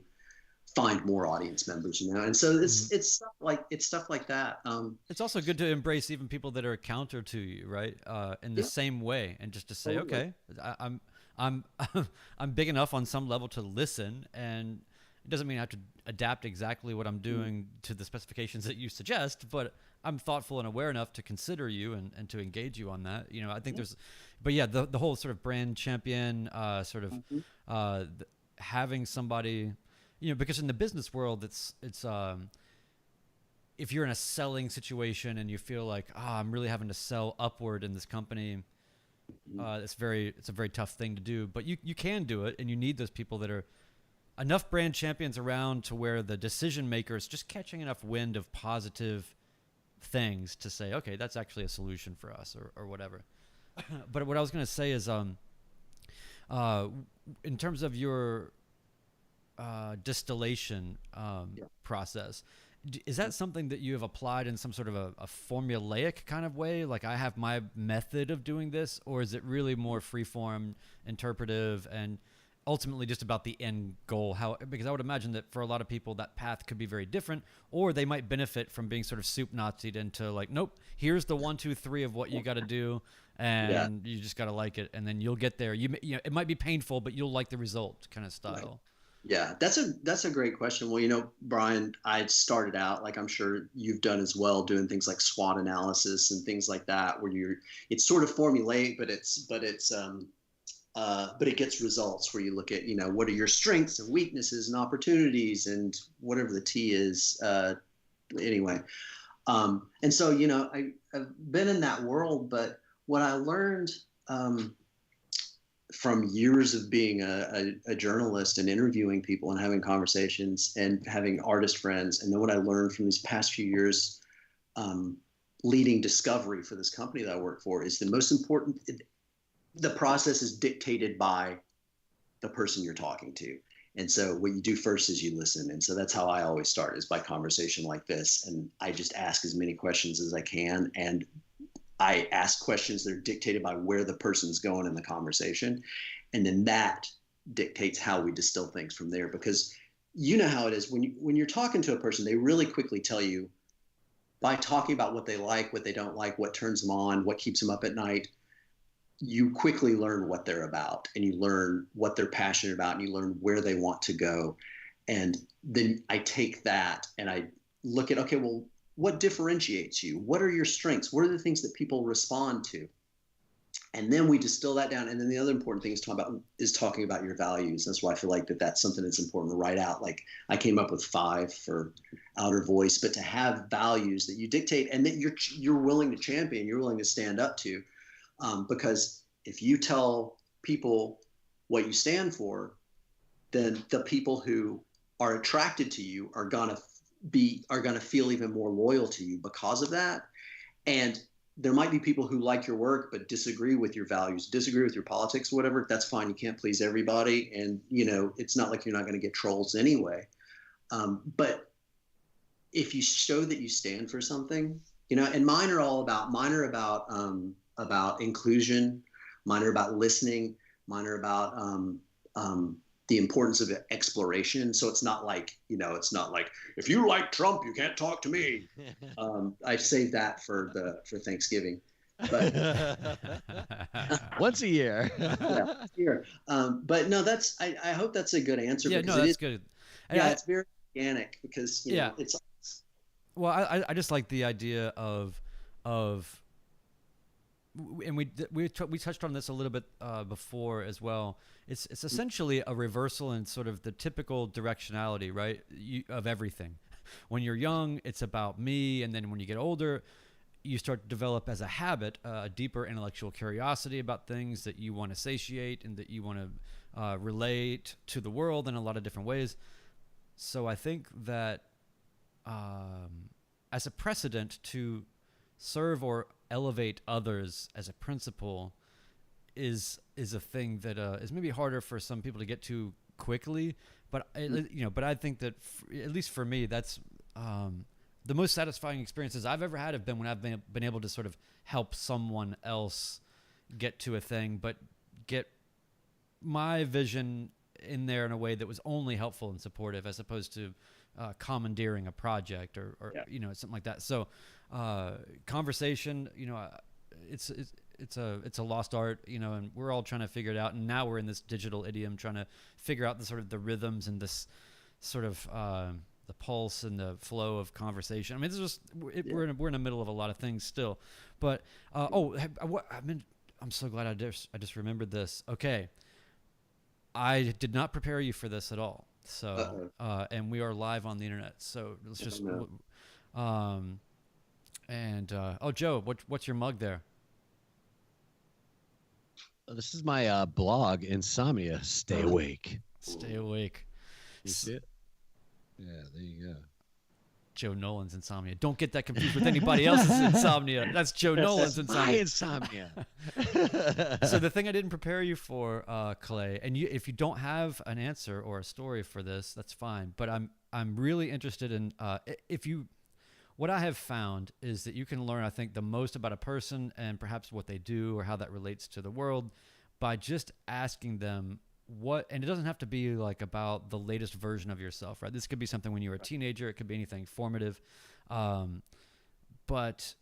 find more audience members, And so it's stuff like that. It's also good to embrace even people that are counter to you, right? In the same way, and just to say, okay, I'm big enough on some level to listen, and it doesn't mean I have to adapt exactly what I'm doing to the specifications that you suggest, but I'm thoughtful and aware enough to consider you and to engage you on that. I think the whole sort of brand champion having somebody, because in the business world, it's if you're in a selling situation and you feel like, I'm really having to sell upward in this company, it's a very tough thing to do, but you can do it, and you need those people that are enough brand champions around to where the decision maker is just catching enough wind of positive things to say, okay, that's actually a solution for us, or whatever. But what I was going to say is, in terms of your distillation process, is that something that you have applied in some sort of a formulaic kind of way? Like, I have my method of doing this, or is it really more freeform, interpretive, and ultimately just about the end goal. Because I would imagine that for a lot of people that path could be very different, or they might benefit from being sort of soup Nazi'd into like, nope, here's the 1, 2, 3 of what you got to do, and you just got to like it, and then you'll get there. You know, it might be painful, but you'll like the result, kind of style. Right. Yeah, that's a great question. Well, Brian, I started out, like I'm sure you've done as well, doing things like SWOT analysis and things like that, where it's sort of formulaic, but it gets results where you look at, what are your strengths and weaknesses and opportunities and whatever the T is. Anyway. And so, I've been in that world, but what I learned, from years of being a journalist and interviewing people and having conversations and having artist friends, and then what I learned from these past few years, leading discovery for this company that I work for, is the most important. The process is dictated by the person you're talking to. And so what you do first is you listen. And so that's how I always start, is by conversation like this. And I just ask as many questions as I can. And I ask questions that are dictated by where the person's going in the conversation. And then that dictates how we distill things from there. Because you know how it is when you're talking to a person, they really quickly tell you, by talking about what they like, what they don't like, what turns them on, what keeps them up at night, you quickly learn what they're about, and you learn what they're passionate about, and you learn where they want to go. And then I take that and I look at, okay, well, what differentiates you? What are your strengths? What are the things that people respond to? And then we distill that down. And then the other important thing is talking about your values. That's why I feel like that's something that's important to write out. Like, I came up with 5 for outer voice, but to have values that you dictate and that you're willing to champion, you're willing to stand up to. Because if you tell people what you stand for, then the people who are attracted to you are gonna feel even more loyal to you because of that. And there might be people who like your work but disagree with your values, disagree with your politics, whatever. That's fine. You can't please everybody, and it's not like you're not going to get trolls anyway. But if you show that you stand for something, and mine are about inclusion, mine are about listening, mine are about the importance of exploration. So it's not like, if you like Trump, you can't talk to me. I saved that for Thanksgiving, but once a year. But no, I hope that's a good answer. Yeah, no, that's good. Yeah, it's very organic because it's. Well, I just like the idea of and we touched on this a little bit before as well. It's essentially a reversal in sort of the typical directionality, right, of everything. When you're young, it's about me, and then when you get older, you start to develop as a habit a deeper intellectual curiosity about things that you want to satiate and that you want to relate to the world in a lot of different ways. So I think that as a precedent to serve or elevate others as a principle is a thing that is maybe harder for some people to get to quickly, but but I think that at least for me, that's the most satisfying experiences I've ever had have been when I've been able to sort of help someone else get to a thing, but get my vision in there in a way that was only helpful and supportive, as opposed to commandeering a project or something like that. So conversation, it's a lost art, and we're all trying to figure it out. And now we're in this digital idiom trying to figure out the sort of the rhythms and this sort of the pulse and the flow of conversation. I mean, it's just we're in the middle of a lot of things still. But I'm so glad I just remembered this. Okay, I did not prepare you for this at all. So and we are live on the internet. So let's just Joe, what's your mug there? This is my blog, Insomnia. Stay awake. Stay awake. You see it? Yeah, there you go. Joe Nolan's Insomnia. Don't get that confused with anybody else's Insomnia. That's Joe Nolan's Insomnia. My Insomnia. So the thing I didn't prepare you for, Clay, and if you don't have an answer or a story for this, that's fine. But I'm really interested in what I have found is that you can learn, I think, the most about a person and perhaps what they do or how that relates to the world by just asking them and it doesn't have to be like about the latest version of yourself, right? This could be something when you were a teenager. It could be anything formative. But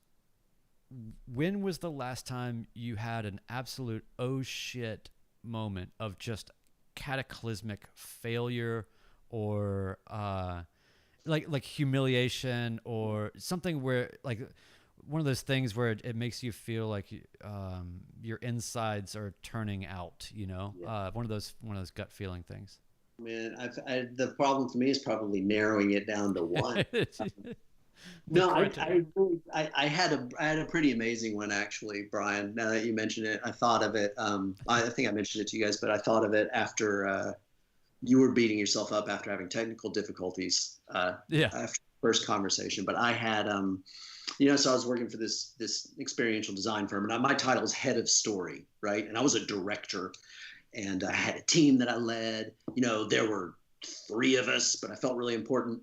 when was the last time you had an absolute oh shit moment of just cataclysmic failure or like humiliation or something where like one of those things where it makes you feel like your insides are turning out, you know? Yeah. One of those gut feeling things. Man, the problem for me is probably narrowing it down to one. No, I had a pretty amazing one actually, Brian. Now that you mention it, I thought of it. I think I mentioned it to you guys, but I thought of it after you were beating yourself up after having technical difficulties. After the first conversation, but I had so I was working for this experiential design firm, and my title was head of story, right? And I was a director, and I had a team that I led. You know, there were 3 of us, but I felt really important.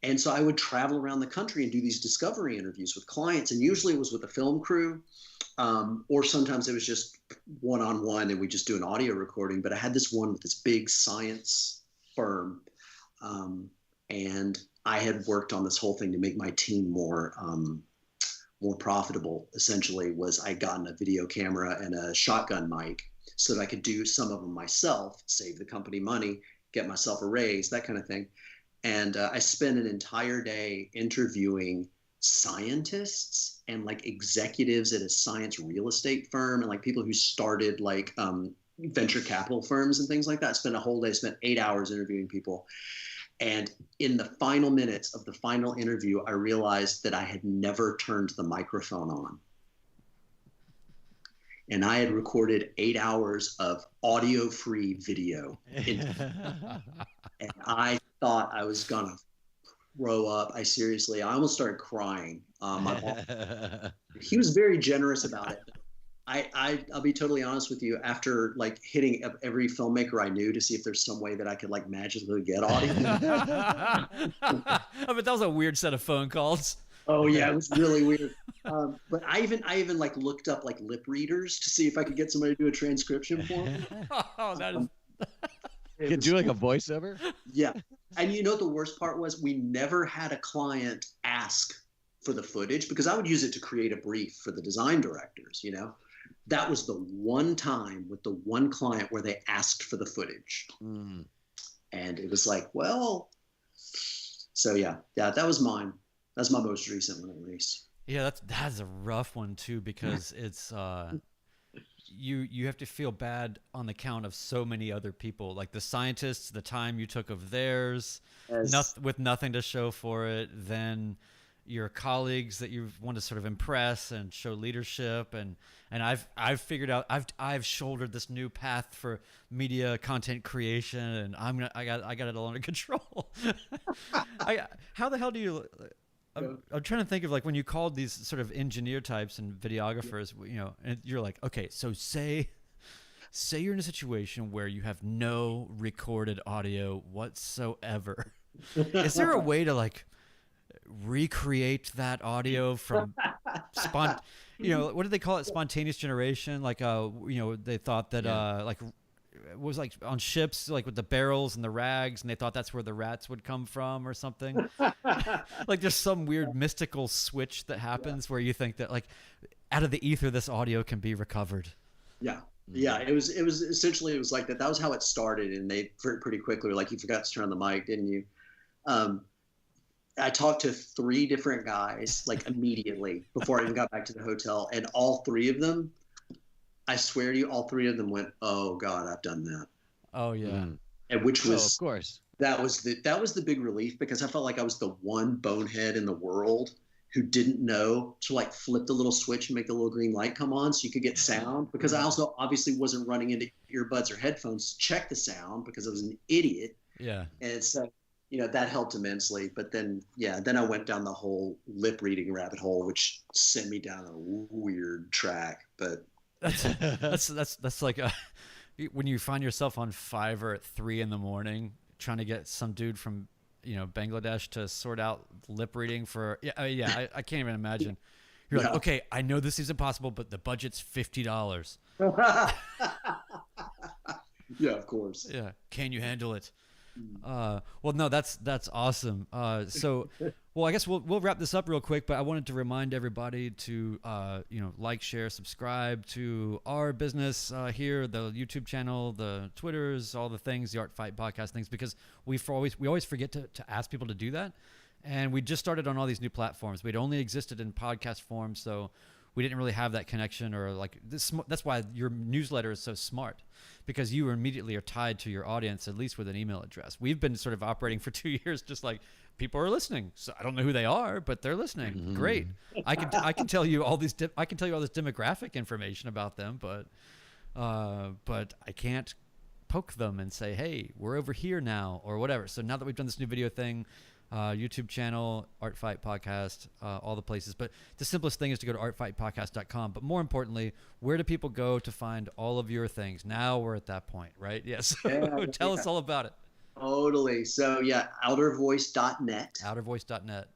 And so I would travel around the country and do these discovery interviews with clients. And usually it was with a film crew, or sometimes it was just one-on-one and we just do an audio recording. But I had this one with this big science firm. And I had worked on this whole thing to make my team more profitable. Essentially was I gotten a video camera and a shotgun mic so that I could do some of them myself, save the company money, get myself a raise, that kind of thing. And I spent an entire day interviewing scientists and like executives at a science real estate firm and like people who started like venture capital firms and things like that. I spent a whole day, spent 8 hours interviewing people. And in the final minutes of the final interview, I realized that I had never turned the microphone on. And I had recorded 8 hours of audio-free video. And I thought I was going to throw up. I almost started crying. He was very generous about it. I'll be totally honest with you. After like hitting every filmmaker I knew to see if there's some way that I could like magically get audio. But that was a weird set of phone calls. Oh yeah, it was really weird. But I even like looked up like lip readers to see if I could get somebody to do a transcription for me. Oh, that is. You could do like a voiceover? Yeah. And you know the worst part was we never had a client ask for the footage because I would use it to create a brief for the design directors, you know. That was the one time with the one client where they asked for the footage. Mm. And it was like, well, so yeah, that was mine. That's my most recent one, at least. Yeah, that's a rough one too because it's you have to feel bad on the count of so many other people, like the scientists, the time you took of theirs, with nothing to show for it. Then your colleagues that you want to sort of impress and show leadership, and I've figured out I've shouldered this new path for media content creation, and I got it all under control. How the hell do you? I'm trying to think of like when you called these sort of engineer types and videographers, you know, and you're like, okay, so say you're in a situation where you have no recorded audio whatsoever. Is there a way to like recreate that audio from what do they call it? Spontaneous generation? Like, they thought that, like, it was like on ships, like with the barrels and the rags, and they thought that's where the rats would come from or something. Like there's some weird mystical switch that happens where you think that like out of the ether, this audio can be recovered. Yeah. Yeah. It was essentially, it was like that. That was how it started. And they pretty quickly were like, you forgot to turn on the mic, didn't you? I talked to 3 different guys like immediately before I even got back to the hotel. And all 3 of them, I swear to you, all 3 of them went, "Oh God, I've done that." Oh yeah. And which was, of course, that was the big relief because I felt like I was the one bonehead in the world who didn't know to like flip the little switch and make the little green light come on so you could get sound, because I also obviously wasn't running into earbuds or headphones to check the sound because I was an idiot. Yeah. And so, that helped immensely. But then I went down the whole lip reading rabbit hole, which sent me down a weird track. But that's like when you find yourself on Fiverr at 3 a.m. trying to get some dude from Bangladesh to sort out lip reading for I can't even imagine. You're like, okay, I know this is impossible, but the budget's $50. Yeah, of course. Yeah. Can you handle it? Well, no, that's awesome. So, well, I guess we'll wrap this up real quick, but I wanted to remind everybody to, like, share, subscribe to our business here, the YouTube channel, the Twitters, all the things, the Art Fight podcast things, because we always forget to ask people to do that. And we just started on all these new platforms. We'd only existed in podcast form, so we didn't really have that connection or like this. That's why your newsletter is so smart, because you immediately are tied to your audience, at least with an email address. We've been sort of operating for 2 years, just like people are listening. So I don't know who they are, but they're listening. Mm-hmm. Great. I can tell you all these. I can tell you all this demographic information about them, but I can't poke them and say, hey, we're over here now or whatever. So now that we've done this new video thing, YouTube channel, Art Fight Podcast, all the places. But the simplest thing is to go to artfightpodcast.com. But more importantly, where do people go to find all of your things? Now we're at that point, right? Yes. Yeah, tell us all about it. Totally. So yeah, outervoice.net. Outervoice.net.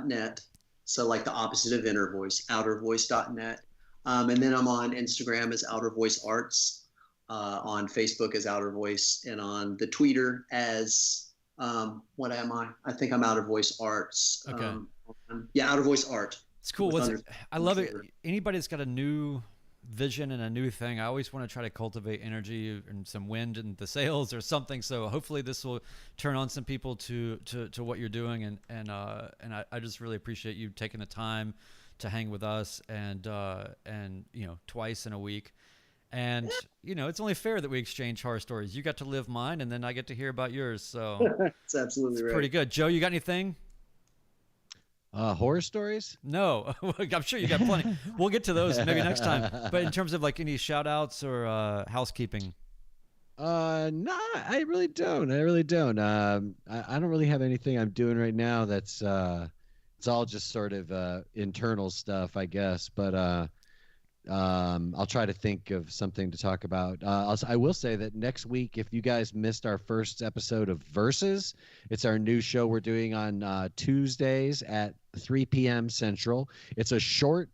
.net. So like the opposite of inner voice, outervoice.net. And then I'm on Instagram as Outer Voice Arts, on Facebook as Outer Voice, and on the Twitter as what am I? I think I'm Outer Voice Arts. Okay. Outer Voice Art. It's cool. I love it. Anybody that's got a new vision and a new thing, I always want to try to cultivate energy and some wind in the sails or something. So hopefully this will turn on some people to what you're doing. And I just really appreciate you taking the time to hang with us and twice in a week. And, it's only fair that we exchange horror stories. You got to live mine, and then I get to hear about yours. So it's absolutely right. Pretty good. Joe, you got anything? Horror stories? No. I'm sure you got plenty. We'll get to those maybe next time. But in terms of like any shout outs or housekeeping? No, I really don't. I don't really have anything I'm doing right now that's it's all just sort of internal stuff, I guess. But I'll try to think of something to talk about. I will say that next week, if you guys missed our first episode of Versus, it's our new show we're doing on Tuesdays at 3 p.m. Central. It's a short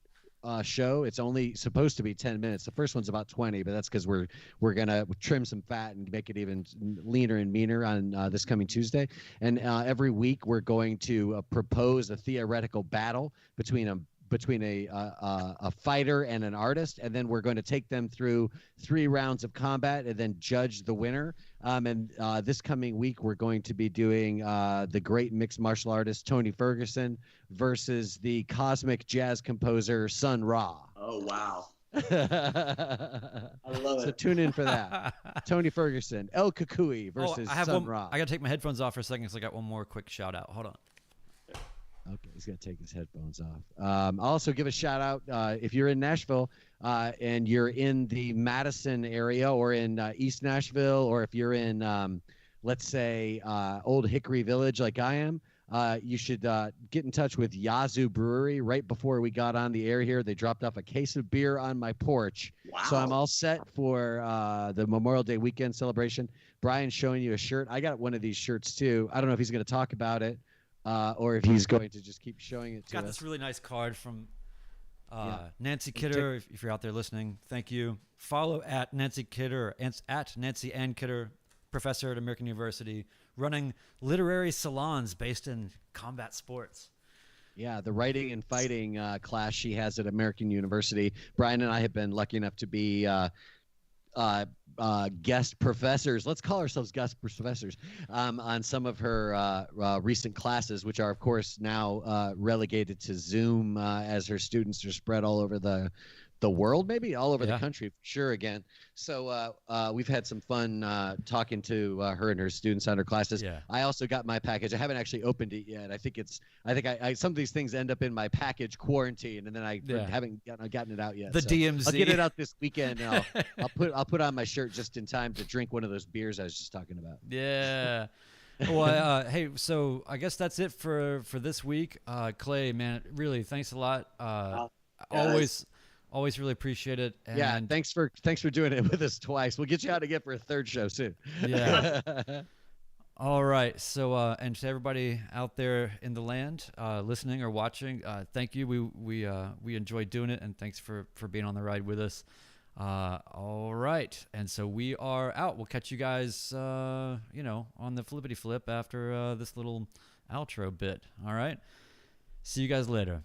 show. It's only supposed to be 10 minutes. The first one's about 20, but that's because we're gonna trim some fat and make it even leaner and meaner on this coming Tuesday. And every week we're going to propose a theoretical battle between a fighter and an artist, and then we're going to take them through 3 rounds of combat and then judge the winner. And this coming week, we're going to be doing the great mixed martial artist Tony Ferguson versus the cosmic jazz composer Sun Ra. Oh, wow. I love it. So tune in for that. Tony Ferguson, El Kukui versus Sun Ra. I got to take my headphones off for a second because I got one more quick shout out. Hold on. Okay, he's going to take his headphones off. I'll also give a shout out if you're in Nashville and you're in the Madison area or in East Nashville, or if you're in, let's say, Old Hickory Village like I am, you should get in touch with Yazoo Brewery. Right before we got on the air here, they dropped off a case of beer on my porch. Wow. So I'm all set for the Memorial Day weekend celebration. Brian's showing you a shirt. I got one of these shirts too. I don't know if he's going to talk about it. Or if he's going to just keep showing it to us. Got this really nice card from Nancy Kidder. If you're out there listening, thank you. Follow at Nancy Kidder, at Nancy Ann Kidder, professor at American University, running literary salons based in combat sports. Yeah, the writing and fighting class she has at American University. Brian and I have been lucky enough to be guest professors. Let's call ourselves guest professors on some of her recent classes, which are, of course, now relegated to Zoom as her students are spread all over the world, maybe all over the country, for sure, again. So we've had some fun talking to her and her students on her classes. Yeah. I also got my package. I haven't actually opened it yet. I think some of these things end up in my package quarantine, and then I haven't gotten it out yet. The DMZ. I'll get it out this weekend. And I'll put on my shirt just in time to drink one of those beers I was just talking about. Yeah. Well, hey, so I guess that's it for this week. Clay, man, really, thanks a lot. Always really appreciate it. And yeah, thanks for doing it with us twice. We'll get you out again for a third show soon. Yeah. All right. So, and to everybody out there in the land, listening or watching, thank you. We enjoyed doing it, and thanks for being on the ride with us. All right. And so we are out. We'll catch you guys, on the flippity flip after this little outro bit. All right. See you guys later.